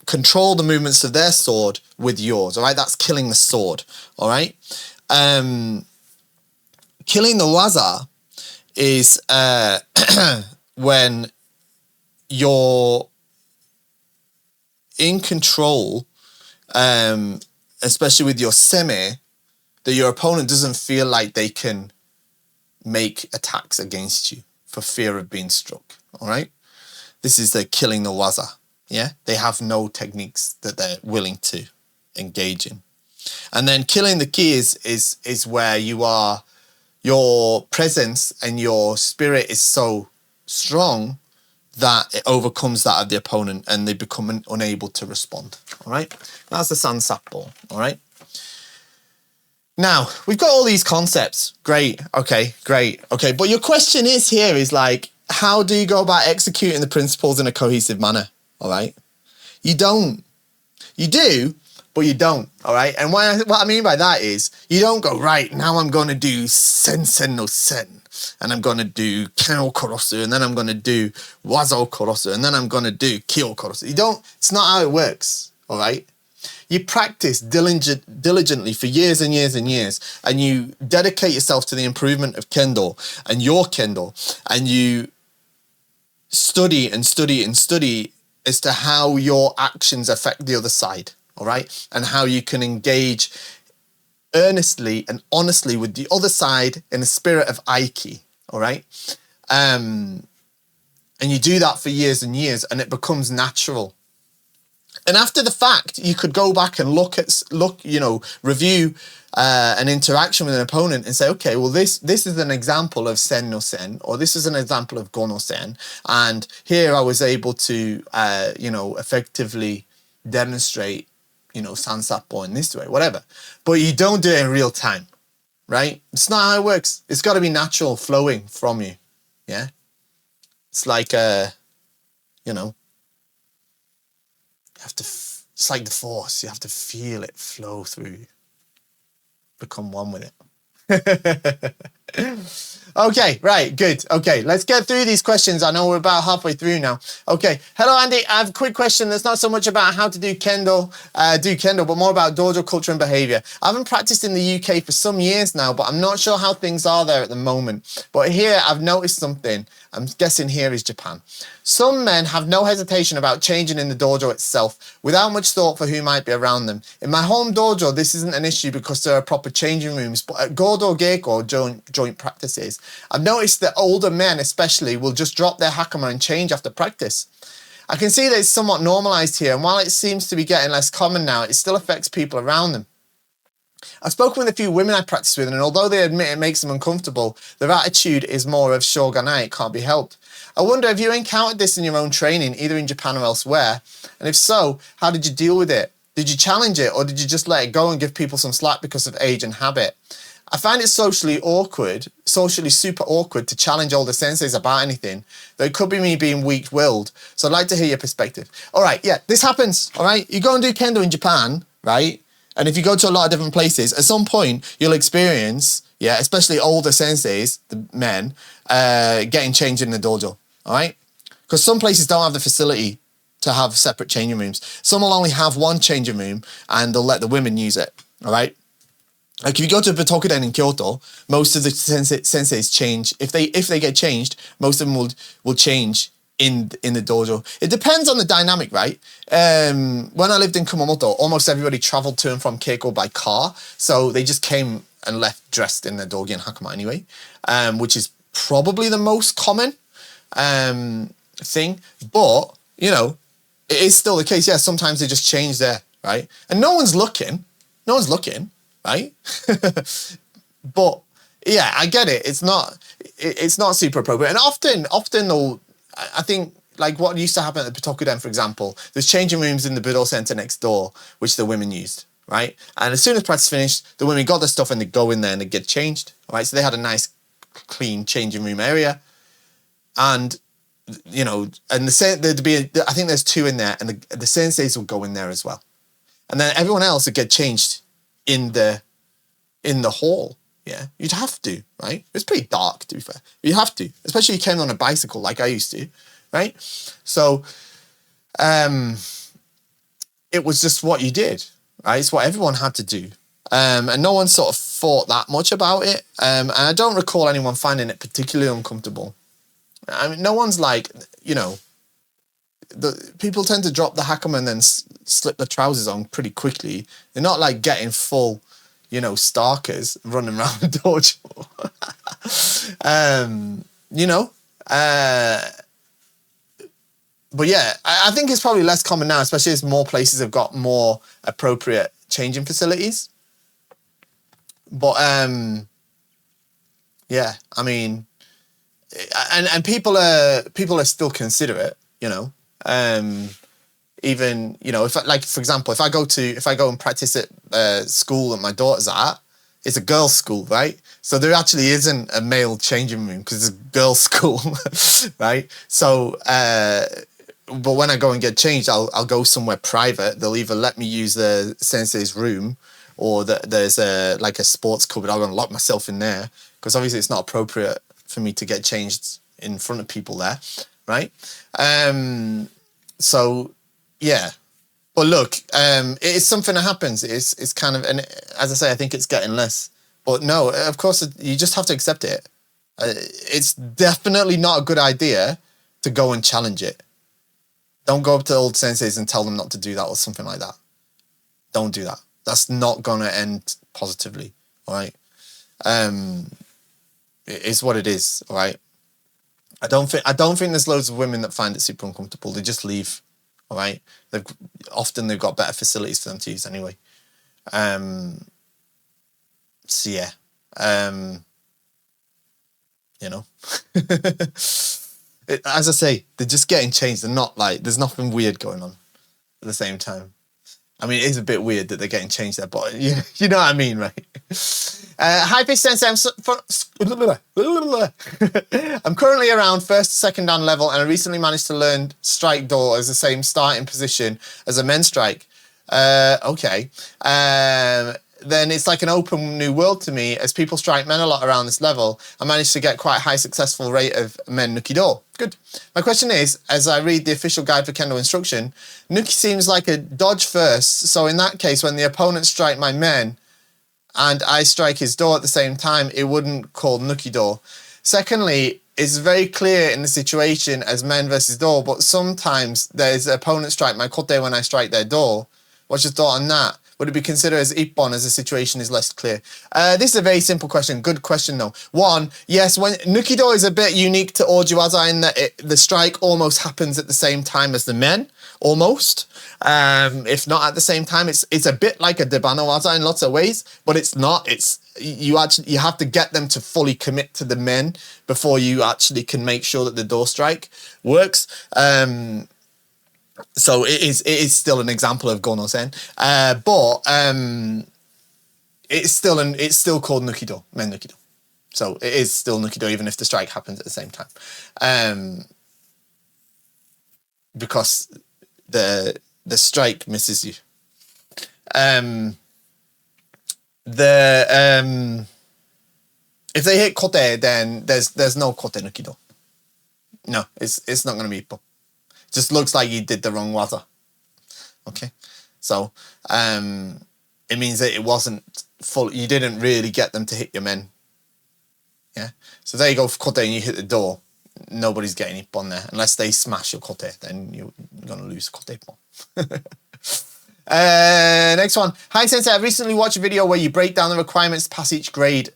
Speaker 1: control the movements of their sword with yours. All right, that's killing the sword. All right, killing the waza is when you're in control, especially with your seme, that your opponent doesn't feel like they can make attacks against you for fear of being struck. All right, this is the killing the waza. Yeah, they have no techniques that they're willing to engage in. And then killing the ki is where your presence and your spirit is so strong that it overcomes that of the opponent and they become unable to respond. All right, that's the Sansappo. All right. Now we've got all these concepts. Great. Okay. Great. Okay. But your question is like, how do you go about executing the principles in a cohesive manner? All right. You don't. You do, but you don't. All right. And what I mean by that is you don't go, right, now I'm going to do sen no sen. And I'm going to do ken o korosu. And then I'm going to do waza o korosu. And then I'm going to do ki o korosu. You don't. It's not how it works. All right. You practice diligently for years and years and years. And you dedicate yourself to the improvement of Kendo and your Kendo. And you study and study and study as to how your actions affect the other side, all right? And how you can engage earnestly and honestly with the other side in a spirit of aiki, all right? And you do that for years and years, and it becomes natural. And after the fact, you could go back and review an interaction with an opponent and say, okay, well, this is an example of sen no sen, or this is an example of go no sen. And here I was able to, effectively demonstrate, Sansappo in this way, whatever. But you don't do it in real time, right? It's not how it works. It's got to be natural, flowing from you, yeah? It's like, it's like the force. You have to feel it flow through you. Become one with it. Okay, right, good. Okay, let's get through these questions. I know we're about halfway through now. Okay, hello Andy. I have a quick question that's not so much about how to do Kendo, but more about dojo culture and behavior. I haven't practiced in the UK for some years now, but I'm not sure how things are there at the moment. But here I've noticed something. I'm guessing here is Japan. Some men have no hesitation about changing in the dojo itself without much thought for who might be around them. In my home dojo, this isn't an issue because there are proper changing rooms, but at Godo Geiko, joint practices, I've noticed that older men especially will just drop their hakama and change after practice. I can see that it's somewhat normalized here, and while it seems to be getting less common now, it still affects people around them. I've spoken with a few women I practice with, and although they admit it makes them uncomfortable, their attitude is more of shogunai, it can't be helped. I wonder if you encountered this in your own training, either in Japan or elsewhere, and if so, how did you deal with it? Did you challenge it, or did you just let it go and give people some slack because of age and habit? I find it socially super awkward to challenge older senseis about anything, though it could be me being weak-willed, so I'd like to hear your perspective. All right, yeah, this happens, all right? You go and do Kendo in Japan, right? And if you go to a lot of different places, at some point, you'll experience, yeah, especially older senseis, the men, getting changed in the dojo, all right? Because some places don't have the facility to have separate changing rooms. Some will only have one changing room, and they'll let the women use it, all right? Like if you go to Batokuden in Kyoto, most of the senseis change. If they get changed, most of them will change in the dojo. It depends on the dynamic, right? When I lived in Kumamoto, almost everybody traveled to and from Keiko by car, so they just came and left dressed in their dogi and hakama anyway, which is probably the most common thing. But you know, it is still the case. Yeah, sometimes they just change there, right? And no one's looking. No one's looking. Right? But yeah, I get it. It's not super appropriate. And often though, I think like what used to happen at the Pitokuden, for example, there's changing rooms in the Budo Center next door, which the women used, right? And as soon as practice finished, the women got their stuff and they'd go in there and they'd get changed, right? So they had a nice, clean changing room area. And, you know, and there'd be, I think there's two in there, and the senseis would go in there as well. And then everyone else would get changed in the hall. Yeah, you'd have to, right? It's pretty dark, to be fair. You have to, especially if you came on a bicycle like I used to, right? So it was just what you did, right? It's what everyone had to do. And no one sort of thought that much about it. And I don't recall anyone finding it particularly uncomfortable. I mean, no one's like, you know, people tend to drop the hakama and then slip the trousers on pretty quickly. They're not like getting full, you know, starkers running around the dojo. You know, but yeah, I think it's probably less common now, especially as more places have got more appropriate changing facilities. But yeah, I mean, and people are still considerate, you know. Even, you know, if like for example, if I go and practice at school that my daughter's at, it's a girls' school, right? So there actually isn't a male changing room because it's a girls' school, right? So, but when I go and get changed, I'll go somewhere private. They'll either let me use the sensei's room, or there's a sports cupboard. I'll go and lock myself in there because obviously it's not appropriate for me to get changed in front of people there, right? So yeah, but look, it's something that happens. It's kind of, and as I say, I think it's getting less. But no, of course, you just have to accept it. It's definitely not a good idea to go and challenge it. Don't go up to old senseis and tell them not to do that or something like that. Don't do that. That's not gonna end positively. All right. It is what it is. All right. I don't think there's loads of women that find it super uncomfortable. They just leave. All right. They've got better facilities for them to use anyway. So yeah. You know. As I say, they're just getting changed. They're not like, there's nothing weird going on at the same time. I mean, it is a bit weird that they're getting changed there, but you know what I mean, right? Hi, Fish Sensei. I'm currently around first to second dan level, and I recently managed to learn strike door as the same starting position as a men's strike. Okay. Then it's like an open new world to me. As people strike men a lot around this level, I managed to get quite a high successful rate of men nuki-do. Good. My question is, as I read the official guide for Kendo instruction, nuki seems like a dodge first, so in that case, when the opponent strike my men and I strike his do at the same time, it wouldn't call nuki-do. Secondly, it's very clear in the situation as men versus do, but sometimes there's opponent strike my kote when I strike their do. What's your thought on that? Would it be considered as ippon as the situation is less clear? This is a very simple question. Good question though. One, yes, when Nukido is a bit unique to Ojiwaza in that the strike almost happens at the same time as the men, almost. If not at the same time, it's a bit like a Debano waza in lots of ways, but it's not. It's you have to get them to fully commit to the men before you actually can make sure that the door strike works. So it is still an example of Gono-sen, but it's still called Nukido, men Nukido. So it is still Nukido even if the strike happens at the same time, because the strike misses you. If they hit kote, then there's no kote Nukido. No, it's not going to be ippo. Just looks like you did the wrong waza. Okay, so it means that it wasn't full. You didn't really get them to hit your men. Yeah, so there you go for kote and you hit the door. Nobody's getting ippon there unless they smash your kote. Then you're gonna lose kote ippon. Next one. Hi Sensei, I recently watched a video where you break down the requirements to pass each grade.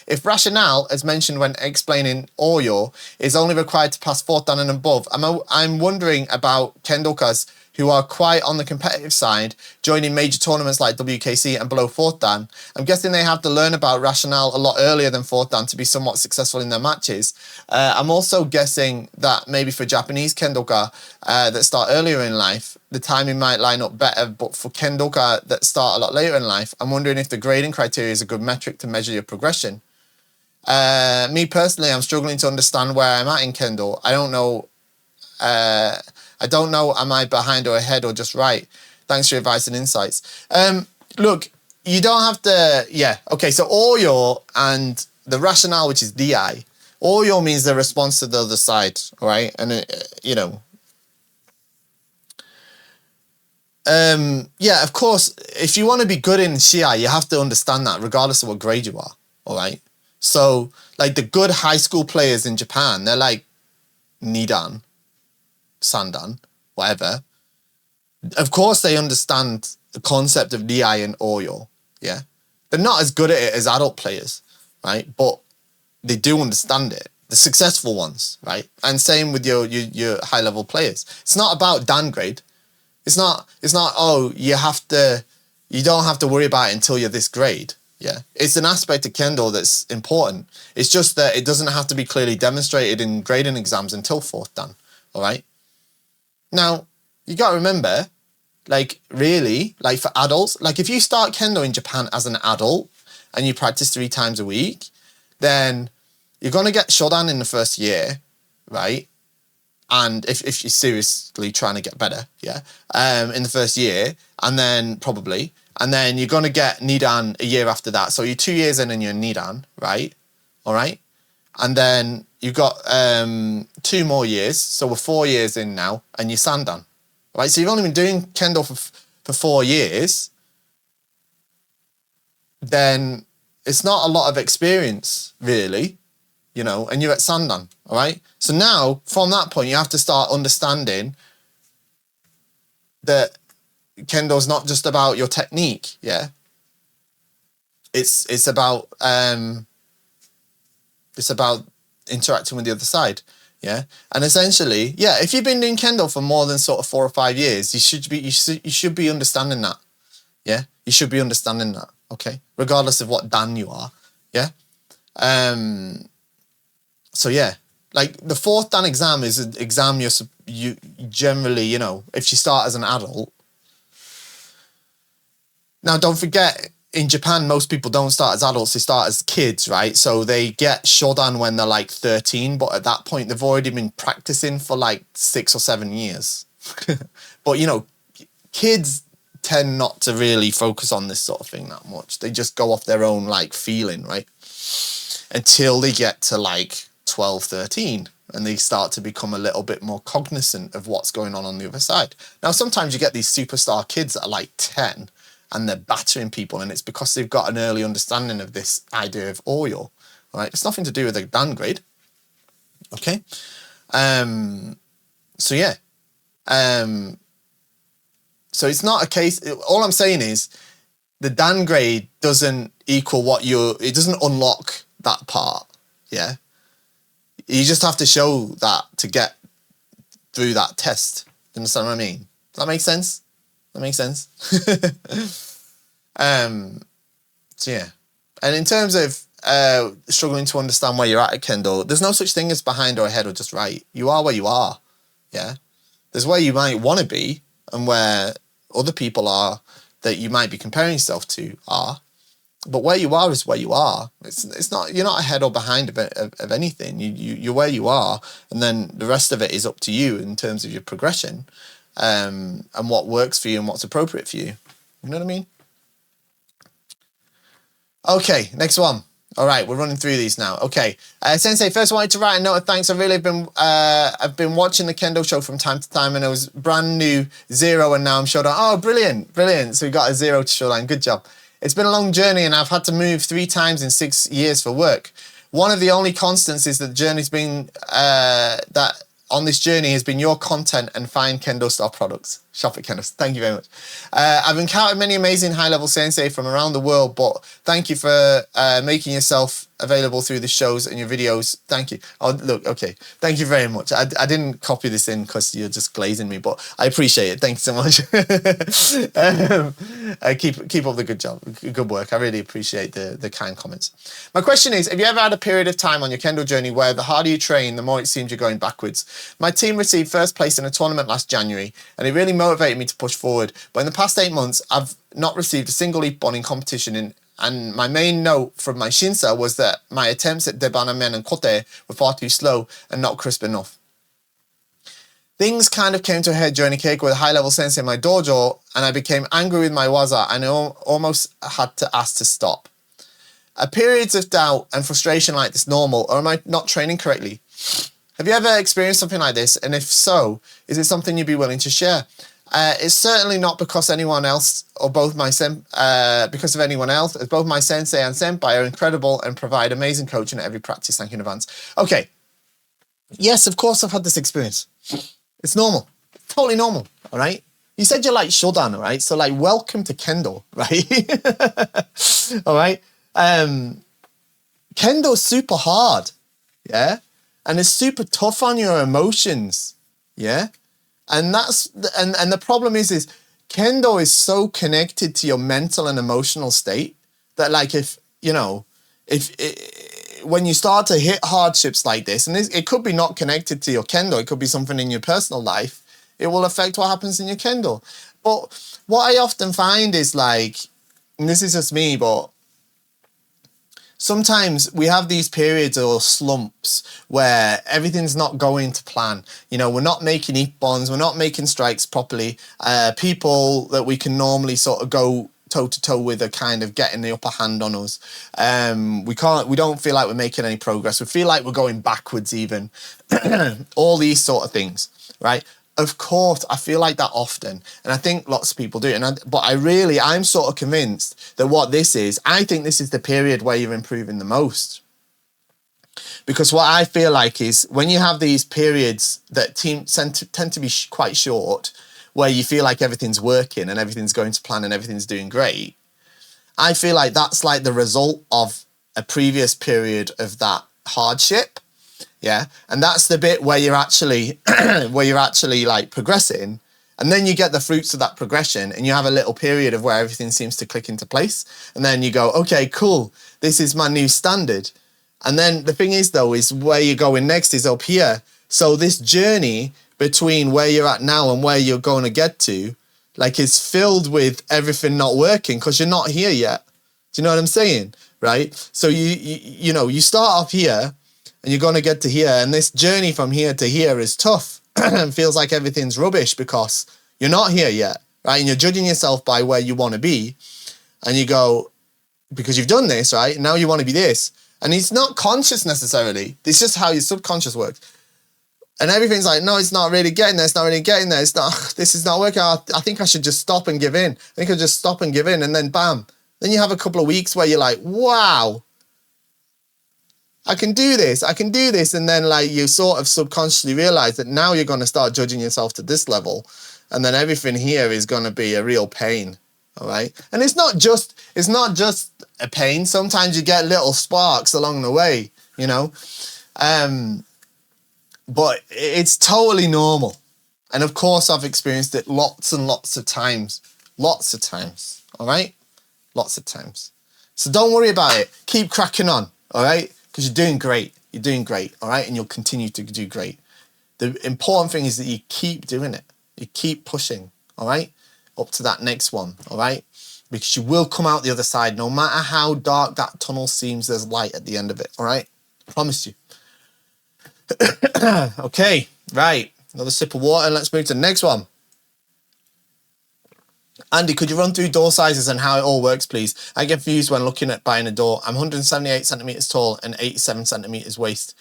Speaker 1: If rationale, as mentioned when explaining Oyo, is only required to pass 4th dan and above, I'm wondering about Kendokas who are quite on the competitive side, joining major tournaments like WKC and below 4th dan. I'm guessing they have to learn about rationale a lot earlier than 4th dan to be somewhat successful in their matches. I'm also guessing that maybe for Japanese Kendoka that start earlier in life, the timing might line up better, but for Kendoka that start a lot later in life, I'm wondering if the grading criteria is a good metric to measure your progression. Me personally, I'm struggling to understand where I'm at in Kendo. I don't know, am I behind or ahead or just right? Thanks for your advice and insights. Look, you don't have to, yeah, okay, so Oyo and the rationale, which is DI, Oyo means the response to the other side, all right? And, you know, yeah, of course, if you want to be good in Shiai, you have to understand that regardless of what grade you are, all right? So, like the good high school players in Japan, they're like Nidan, Sandan, whatever. Of course, they understand the concept of DI and Oyo, yeah? They're not as good at it as adult players, right? But they do understand it. The successful ones, right? And same with your high-level players. It's not about downgrade. It's not, oh, you don't have to worry about it until you're this grade. Yeah. It's an aspect of Kendo that's important. It's just that it doesn't have to be clearly demonstrated in grading exams until 4th dan. All right. Now, you got to remember, like, really, like for adults, like if you start Kendo in Japan as an adult and you practice 3 times a week, then you're going to get Shodan in the first year, right? And if you're seriously trying to get better, yeah, in the first year, and then probably, and then you're going to get Nidan a year after that. So you're 2 years in and you're Nidan, right? All right. And then you've got 2 more years. So we're 4 years in now and you're Sandan, right? So you've only been doing Kendo for 4 years. Then it's not a lot of experience, really, you know, and you're at Sandan, all right? So now, from that point, you have to start understanding that Kendo's not just about your technique, yeah? It's about interacting with the other side, yeah? And essentially, yeah, if you've been doing Kendo for more than sort of 4 or 5 years, you should be understanding that, yeah? You should be understanding that, okay? Regardless of what dan you are, yeah? So yeah, like the 4th dan exam is an exam you generally, you know, if you start as an adult. Now, don't forget, in Japan, most people don't start as adults, they start as kids, right? So they get Shodan when they're like 13, but at that point, they've already been practicing for like 6 or 7 years. But, you know, kids tend not to really focus on this sort of thing that much. They just go off their own, like, feeling, right? Until they get to like 12, 13, and they start to become a little bit more cognizant of what's going on the other side. Now, sometimes you get these superstar kids that are like 10 and they're battering people, and it's because they've got an early understanding of this idea of Oyo, all right? It's nothing to do with a downgrade, okay? So, yeah. So it's not a case, all I'm saying is the downgrade doesn't equal it doesn't unlock that part. Yeah. You just have to show that to get through that test. You understand what I mean? Does that make sense? That makes sense. So yeah. And in terms of struggling to understand where you're at Kendo, there's no such thing as behind or ahead or just right. You are where you are. Yeah. There's where you might want to be and where other people are that you might be comparing yourself to are. But where you are is where you are. It's not, you're not ahead or behind of anything. You're where you are, and then the rest of it is up to you in terms of your progression, and what works for you and what's appropriate for you. You know what I mean? Okay, next one. All right, we're running through these now. Okay, Sensei, first I wanted to write a note of thanks. I really have I've been watching the Kendo show from time to time, and I was brand new 0, and now I'm Shodan. Oh, brilliant, brilliant. So we got a 0 to Shodan. Good job. It's been a long journey, and I've had to move 3 times in 6 years for work. One of the only constants is that the journey's been that on this journey has been your content and fine KendoStar products. Shop at KendoStar. Thank you very much. I've encountered many amazing high-level sensei from around the world, but thank you for making yourself available through the shows and your videos. Thank you. Oh, look, okay. Thank you very much. I didn't copy this in because you're just glazing me, but I appreciate it. Thanks so much. Keep up the good job, good work. I really appreciate the kind comments. My question is, have you ever had a period of time on your Kendo journey where the harder you train, the more it seems you're going backwards? My team received first place in a tournament last January, and it really motivated me to push forward. But in the past 8 months, I've not received a single ippon in competition, and my main note from my shinsa was that my attempts at debana men and kote were far too slow and not crisp enough. Things kind of came to a head during a keiko with a high-level sensei in my dojo, and I became angry with my waza and I almost had to ask to stop. Are periods of doubt and frustration like this normal, or am I not training correctly? Have you ever experienced something like this? And if so, is it something you'd be willing to share? It's certainly not because anyone else, or both because of anyone else, as both my sensei and senpai are incredible and provide amazing coaching at every practice. Thank you in advance. Okay. Yes, of course I've had this experience. It's normal. Totally normal, all right? You said you like Shodan, all right? So, like, welcome to Kendo, right? All right? Kendo's super hard, yeah? And it's super tough on your emotions, yeah? And the problem is Kendo is so connected to your mental and emotional state that, like, when you start to hit hardships like this, and it could be not connected to your Kendo, it could be something in your personal life, it will affect what happens in your Kendo. But what I often find is, like, and this is just me, but sometimes we have these periods or slumps where everything's not going to plan. You know, we're not making ippons, we're not making strikes properly. People that we can normally sort of go toe-to-toe with are kind of getting the upper hand on us. We don't feel like we're making any progress. We feel like we're going backwards even. All these sort of things, right? Of course, I feel like that often, and I think lots of people do. But I'm sort of convinced that what this is, I think this is the period where you're improving the most. Because what I feel like is when you have these periods that tend to be quite short, where you feel like everything's working and everything's going to plan and everything's doing great, I feel like that's like the result of a previous period of that hardship. Yeah. And that's the bit where you're actually like progressing, and then you get the fruits of that progression and you have a little period of where everything seems to click into place. And then you go, okay, cool. This is my new standard. And then the thing is though, is where you're going next is up here. So this journey between where you're at now and where you're going to get to, like, is filled with everything not working because you're not here yet. Do you know what I'm saying? Right? So you start off here and you're going to get to here, and this journey from here to here is tough and feels like everything's rubbish because you're not here yet, right? And you're judging yourself by where you want to be, and you go, because you've done this, right? Now you want to be this. And it's not conscious necessarily. It's just how your subconscious works. And everything's like, no, it's not really getting there. It's not really getting there. It's not, this is not working. I think I should just stop and give in. I think I'll just stop and give in. And then bam. Then you have a couple of weeks where you're like, wow, I can do this. I can do this. And then like you sort of subconsciously realize that now you're going to start judging yourself to this level. and then everything here is going to be a real pain. All right. And it's not just a pain. Sometimes you get little sparks along the way, you know. But it's totally normal. And of course, I've experienced it lots and lots of times. Lots of times. All right? Lots of times. So don't worry about it. Keep cracking on. All right? Because you're doing great. You're doing great. All right? And you'll continue to do great. The important thing is that you keep doing it. You keep pushing. All right? Up to that next one. All right? Because you will come out the other side. No matter how dark that tunnel seems, there's light at the end of it. All right? I promise you. Okay, right. Another sip of water and let's move to the next one. Andy, could you run through door sizes and how it all works, please? I get confused when looking at buying a door. I'm 178 centimeters tall and 87 centimeters waist.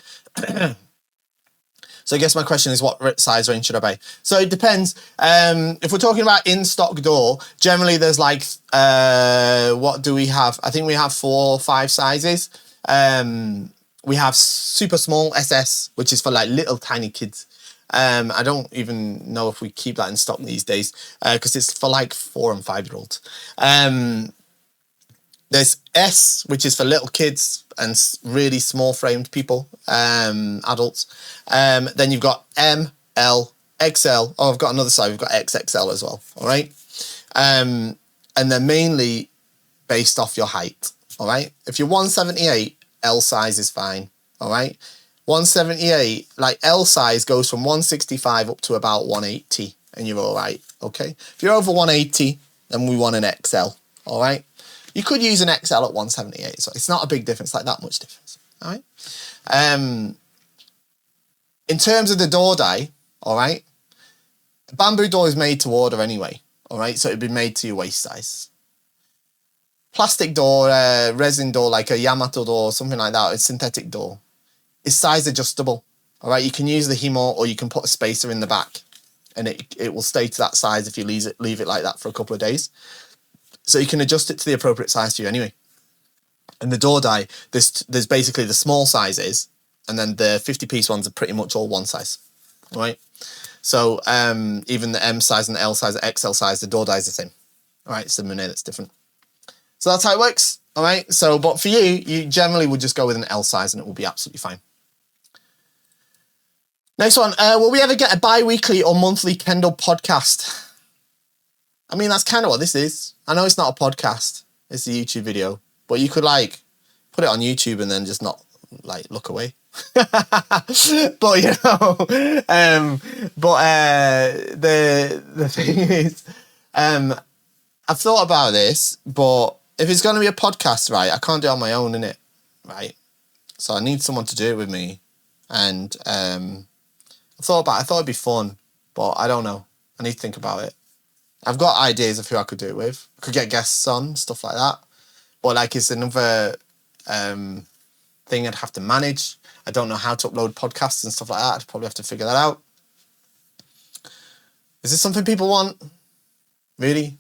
Speaker 1: So I guess my question is, what size range should I buy? So it depends. If we're talking about in-stock door, generally there's like, what do we have? I think we have 4 or 5 sizes. We have super small SS, which is for like little tiny kids. I don't even know if we keep that in stock these days because it's for like 4 and 5-year-olds. There's S, which is for little kids and really small framed people, adults. Then you've got M, L, XL. Oh, I've got another side. We've got XXL as well. All right. And they're mainly based off your height. All right. If you're 178, L size is fine. All right. 178, like L size goes from 165 up to about 180 and you're all right. Okay. If you're over 180, then we want an XL. All right. You could use an XL at 178. So it's not a big difference, like that much difference. All right. In terms of the door die, all right, a bamboo door is made to order anyway. All right. So it'd be made to your waist size. Plastic door, resin door, like a Yamato door, something like that, a synthetic door, is size adjustable. All right, you can use the Himo or you can put a spacer in the back and it will stay to that size if you leave it like that for a couple of days. So you can adjust it to the appropriate size for you anyway. And the door die, there's basically the small sizes and then the 50-piece ones are pretty much all one size. All right, so even the M size and the L size, the XL size, the door die is the same. All right, it's the money that's different. So that's how it works, all right? So, but for you generally would just go with an L size and it will be absolutely fine. Next one, will we ever get a bi-weekly or monthly Kendo podcast? I mean, that's kind of what this is. I know it's not a podcast, it's a YouTube video, but you could like put it on YouTube and then just not like look away. But you know, the thing is, I've thought about this, but if it's going to be a podcast, right, I can't do it on my own, innit? Right? So I need someone to do it with me. And I thought it'd be fun, but I don't know. I need to think about it. I've got ideas of who I could do it with. I could get guests on, stuff like that. But like it's another thing I'd have to manage. I don't know how to upload podcasts and stuff like that. I'd probably have to figure that out. Is this something people want? Really?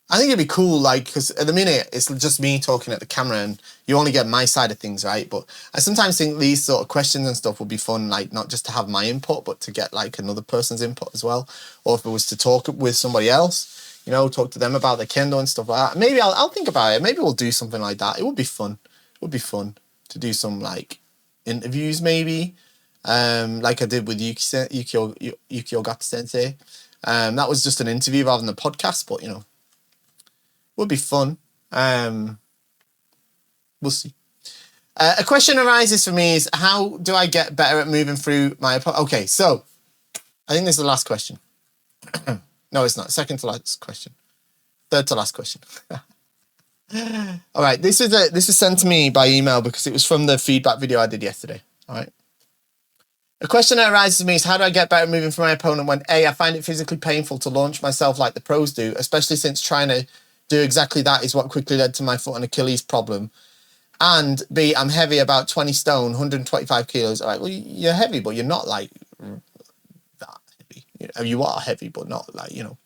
Speaker 1: I think it'd be cool, like, because at the minute, it's just me talking at the camera and you only get my side of things, right? But I sometimes think these sort of questions and stuff would be fun, like, not just to have my input, but to get, like, another person's input as well. Or if it was to talk with somebody else, you know, talk to them about their Kendo and stuff like that. Maybe I'll think about it. Maybe we'll do something like that. It would be fun. It would be fun to do some, like, interviews, maybe. Like I did with Yuki Ogata Sensei. That was just an interview rather than a podcast, but, you know. Would be fun. We'll see. A question arises for me is, how do I get better at moving through my... Okay, so I think this is the last question. No, it's not. Second to last question. Third to last question. All right, this is sent to me by email because it was from the feedback video I did yesterday. All right. A question that arises to me is, how do I get better at moving through my opponent when A, I find it physically painful to launch myself like the pros do, especially since trying to do exactly that is what quickly led to my foot and Achilles problem. And B, I'm heavy, about 20 stone, 125 kilos. All right, well, you're heavy, but you're not like that heavy. You are heavy, but not like, you know,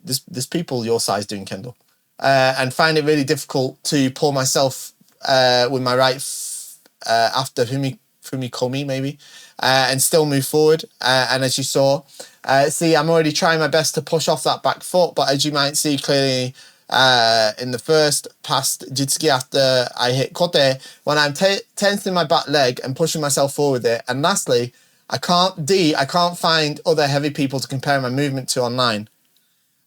Speaker 1: there's people your size doing Kendo. And find it really difficult to pull myself with my right after Fumikomi, maybe. and still move forward. And as you saw, see, I'm already trying my best to push off that back foot, but as you might see clearly in the first past jitsugi after I hit kote, when I'm tensing my back leg and pushing myself forward with it. And lastly, I can't find other heavy people to compare my movement to online.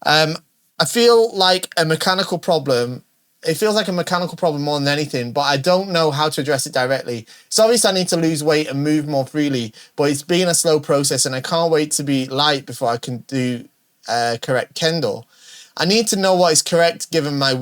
Speaker 1: I feel like a mechanical problem. It feels like a mechanical problem more than anything, but I don't know how to address it directly. So obviously I need to lose weight and move more freely, but it's been a slow process and I can't wait to be light before I can do correct kendo. I need to know what is correct given my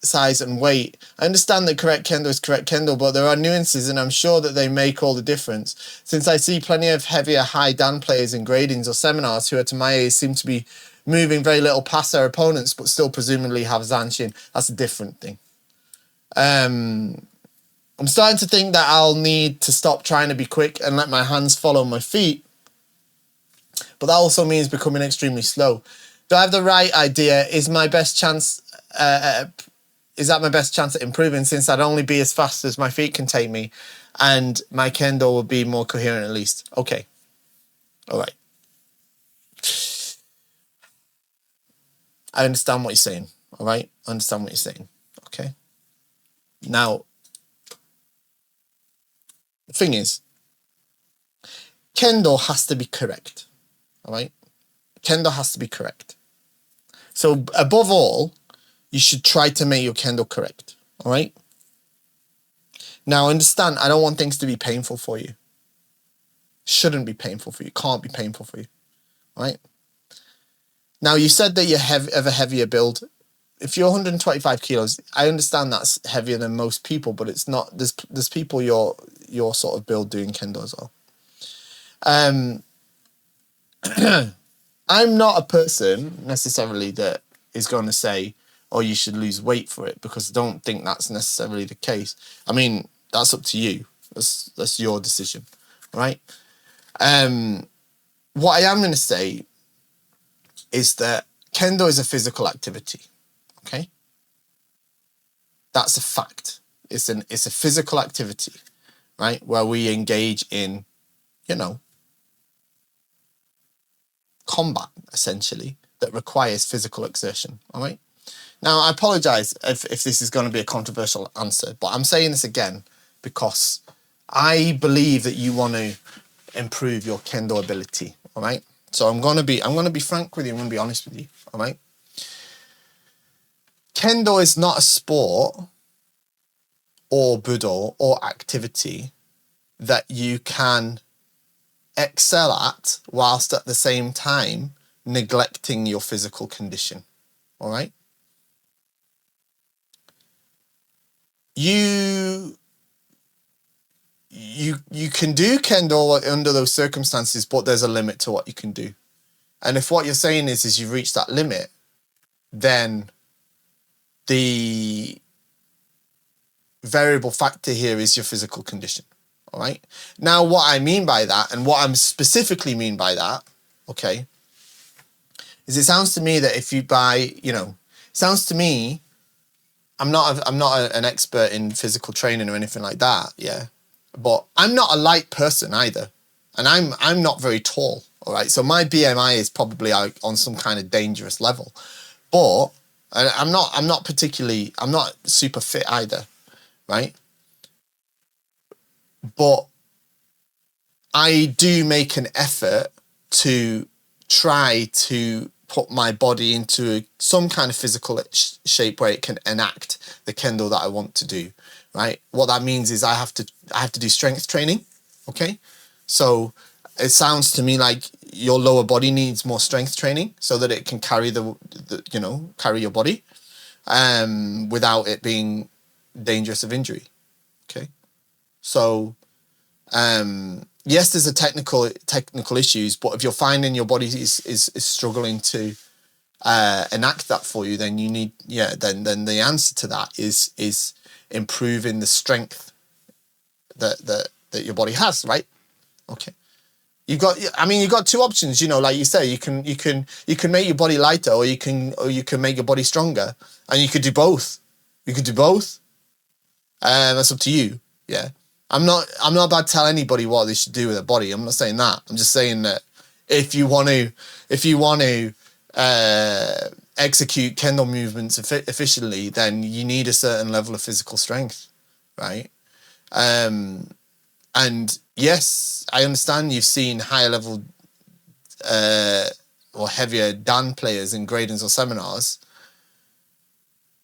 Speaker 1: size and weight. I understand that correct kendo is correct kendo, but there are nuances and I'm sure that they make all the difference. Since I see plenty of heavier high dan players in gradings or seminars who are to my age seem to be moving very little past their opponents, but still presumably have zanshin. That's a different thing. I'm starting to think that I'll need to stop trying to be quick and let my hands follow my feet. But that also means becoming extremely slow. Do I have the right idea? Is my best chance? Is that my best chance at improving? Since I'd only be as fast as my feet can take me, and my kendo will be more coherent at least. Okay. All right. I understand what you're saying, all right? I understand what you're saying, okay? Now, the thing is, kendo has to be correct, all right? Kendo has to be correct. So above all, you should try to make your kendo correct, all right? Now, understand, I don't want things to be painful for you. Shouldn't be painful for you, can't be painful for you, all right? Now, you said that you're of a heavier build. If you're 125 kilos, I understand that's heavier than most people, but it's not. There's people your sort of build doing kendo as well. I'm not a person necessarily that is going to say, oh, you should lose weight for it, because I don't think that's necessarily the case. I mean, that's up to you. That's your decision, right? What I am going to say is that kendo is a physical activity, okay? That's a fact. It's a physical activity, right? Where we engage in, combat, essentially, that requires physical exertion, all right? Now, I apologize if this is going to be a controversial answer, but I'm saying this again because I believe that you want to improve your kendo ability, all right? So I'm going to be frank with you. I'm going to be honest with you, all right? Kendo is not a sport or budo or activity that you can excel at whilst at the same time neglecting your physical condition, all right? You can do kendo under those circumstances, but there's a limit to what you can do. And if what you're saying is you've reached that limit, then the variable factor here is your physical condition, all right? Now, what I mean by that, and what I'm specifically mean by that, okay, is it sounds to me that if you buy, sounds to me, I'm not an expert in physical training or anything like that, yeah, but I'm not a light person either, and I'm not very tall, all right? So my BMI is probably on some kind of dangerous level, but I'm not super fit either, right? But I do make an effort to try to put my body into some kind of physical shape where it can enact the kendo that I want to do, right? What that means is I have to do strength training, okay? So it sounds to me like your lower body needs more strength training so that it can carry carry your body without it being dangerous of injury, okay? So yes, there's a technical issues, but if you're finding your body is struggling to enact that for you, then you need then the answer to that is improving the strength that your body has, right? Okay. You've got two options, like you say, you can make your body lighter, or you can make your body stronger, and you could do both. You could do both. That's up to you. Yeah. I'm not about to tell anybody what they should do with their body. I'm not saying that. I'm just saying that if you want to execute kendo movements efficiently, then you need a certain level of physical strength, right? And yes, I understand you've seen higher level or heavier Dan players in gradings or seminars.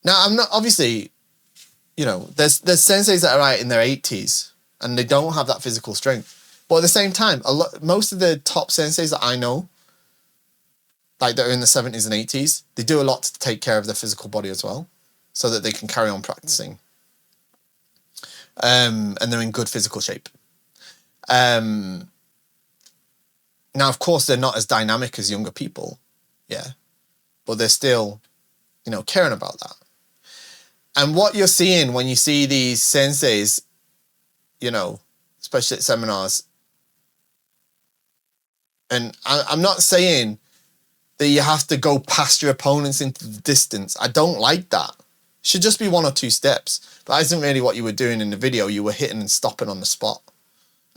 Speaker 1: Now, I'm not, obviously, you know, there's senseis that are right in their 80s and they don't have that physical strength. But at the same time, most of the top senseis that I know, like that are in the 70s and 80s, they do a lot to take care of their physical body as well, so that they can carry on practicing. And they're in good physical shape. Now, of course, they're not as dynamic as younger people, yeah, but they're still, you know, caring about that. And what you're seeing when you see these senseis, you know, especially at seminars, and I'm not saying that you have to go past your opponents into the distance. I don't like that. It should just be 1 or 2 steps. But that isn't really what you were doing in the video. You were hitting and stopping on the spot.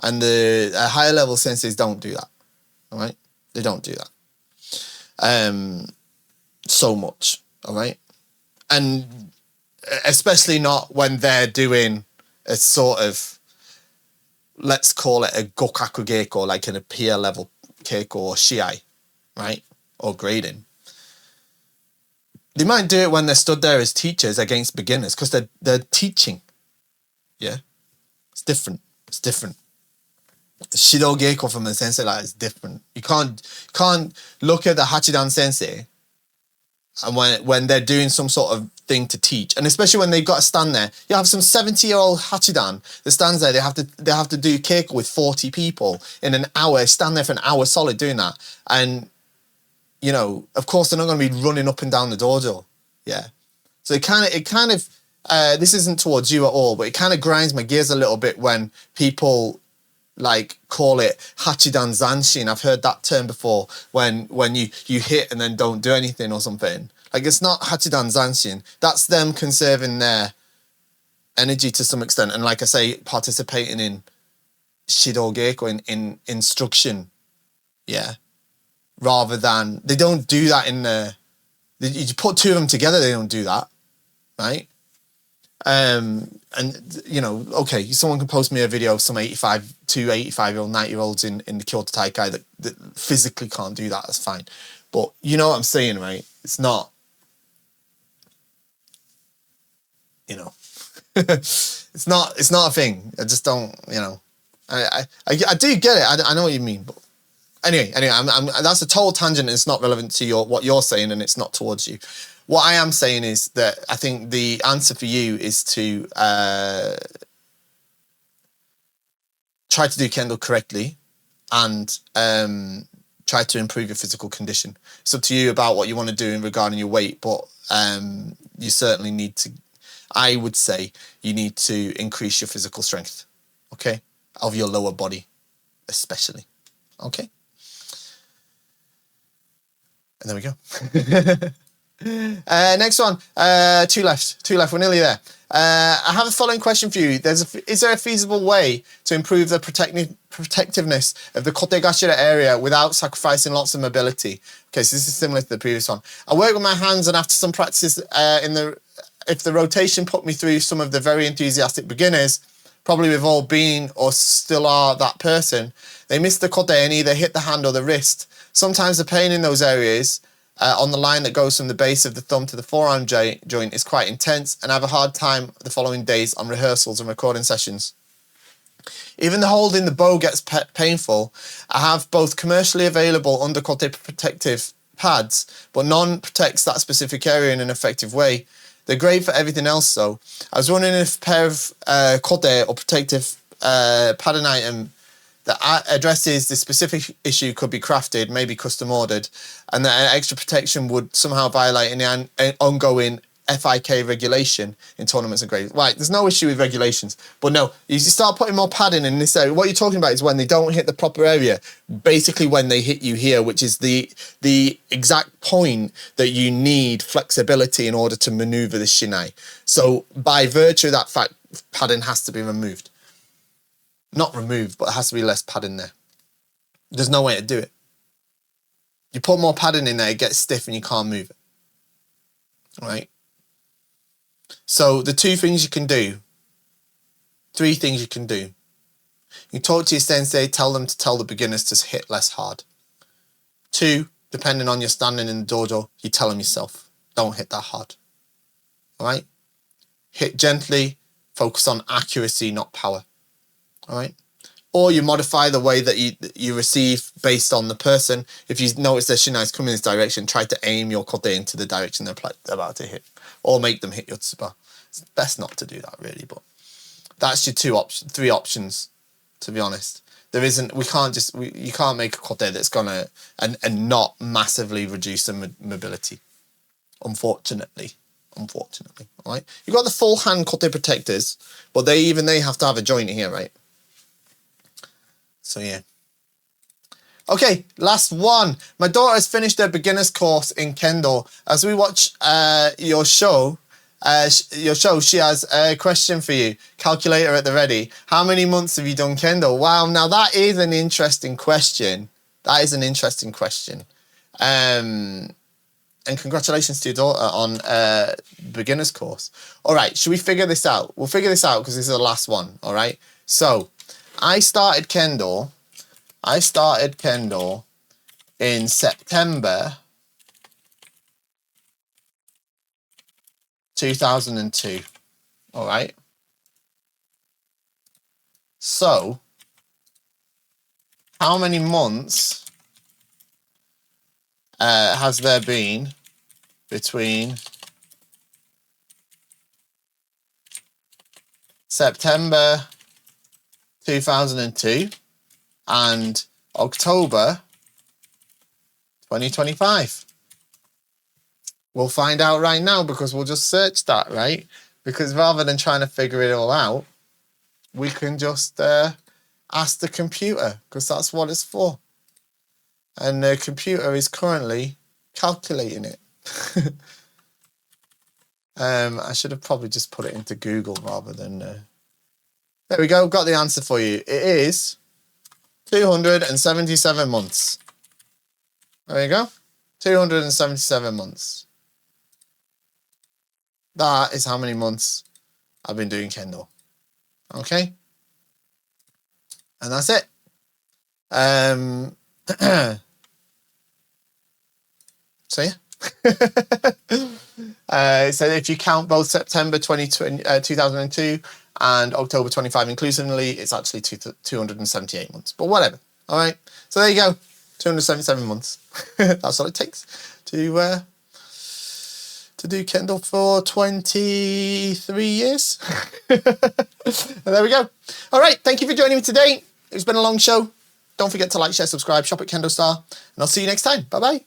Speaker 1: And the higher level senseis don't do that. All right? They don't do that. So much. All right? And especially not when they're doing a sort of, let's call it a gokaku geiko, like in a peer level keiko or shiai, right? Or grading. They might do it when they're stood there as teachers against beginners because they're teaching. Yeah? It's different. It's different. Shido geiko from a sensei like is different. You can't look at the Hachidan sensei and when they're doing some sort of thing to teach, and especially when they've got to stand there. You have some 70-year-old Hachidan that stands there. They have to do keiko with 40 people in an hour. Stand there for an hour solid doing that, and you know, of course, they're not going to be running up and down the dojo. Yeah, so it kind of this isn't towards you at all, but it kind of grinds my gears a little bit when people like call it Hachidan Zanshin. I've heard that term before when you hit and then don't do anything or something. Like, it's not Hachidan Zanshin. That's them conserving their energy to some extent. And like I say, participating in Shido Geiko, in instruction. Yeah. Rather than, they don't do that you put 2 of them together, they don't do that. Right? And you know, okay, someone can post me a video of some 85-year-old, 90-year-olds in the Kyoto Taikai that physically can't do that. That's fine, but you know what I'm saying, right? It's not, you know, it's not a thing. I just don't, you know, I do get it. I know what you mean, but anyway, I'm that's a total tangent. And it's not relevant to what you're saying, and it's not towards you. What I am saying is that I think the answer for you is to try to do Kendo correctly and try to improve your physical condition. It's up to you about what you want to do regarding your weight, but you certainly need to, I would say, you need to increase your physical strength, okay? Of your lower body, especially, okay? And there we go. Next one, 2 left. We're nearly there. I have the following question for you. Is there a feasible way to improve the protectiveness of the kotegashira area without sacrificing lots of mobility? Okay, so this is similar to the previous one. I work with my hands, and after some practice if the rotation put me through some of the very enthusiastic beginners, probably we've all been or still are that person, they miss the kote and either hit the hand or the wrist. Sometimes the pain in those areas on the line that goes from the base of the thumb to the forearm joint is quite intense, and I have a hard time the following days on rehearsals and recording sessions. Even the holding the bow gets painful. I have both commercially available underkote protective pads, but none protects that specific area in an effective way. They're great for everything else though. I was wondering if a pair of kote or protective padding item that addresses the specific issue could be crafted, maybe custom ordered, and that extra protection would somehow violate any ongoing FIK regulation in tournaments and grades. Right, there's no issue with regulations, but no, you start putting more padding in this area. What you're talking about is when they don't hit the proper area, basically when they hit you here, which is the exact point that you need flexibility in order to maneuver the shinai. So by virtue of that fact, padding has to be removed. Not removed, but there has to be less padding there. There's no way to do it. You put more padding in there, it gets stiff and you can't move it. Right? So the 2 things you can do, 3 things you can do. You talk to your sensei, tell them to tell the beginners to hit less hard. 2, depending on your standing in the dojo, you tell them yourself, don't hit that hard. All right? Hit gently, focus on accuracy, not power. All right? Or you modify the way that you receive based on the person. If you notice their shinai's coming in this direction, try to aim your kote into the direction they're about to hit. Or make them hit your tsuba. It's best not to do that, really, but that's your 3 options, to be honest. You can't make a kote that's gonna and not massively reduce the mobility. Unfortunately. All right? You've got the full hand kote protectors, but they have to have a joint here, right? So yeah. Okay, last one. My daughter has finished her beginner's course in Kendo. As we watch your show, she has a question for you. Calculator at the ready. How many months have you done Kendo? Wow, now that is an interesting question. And congratulations to your daughter on beginner's course. All right, should we figure this out? We'll figure this out because this is the last one, all right? So, I started Kendo in September 2002, all right? So, how many months has there been between September 2002 and October 2025? We'll find out right now because we'll just search that, right? Because rather than trying to figure it all out, we can just ask the computer because that's what it's for. And the computer is currently calculating it. I should have probably just put it into Google rather than... There we go, got the answer for you. It is 277 months. There you go, 277 months. That is how many months I've been doing Kendo. Okay? And that's it. So yeah. So if you count both September 2002 and October 25 inclusively, it's actually 278 months. But whatever. All right. So there you go. 277 months. That's all it takes to do Kendo for 23 years. And there we go. All right. Thank you for joining me today. It's been a long show. Don't forget to like, share, subscribe, shop at KendoStar, and I'll see you next time. Bye-bye.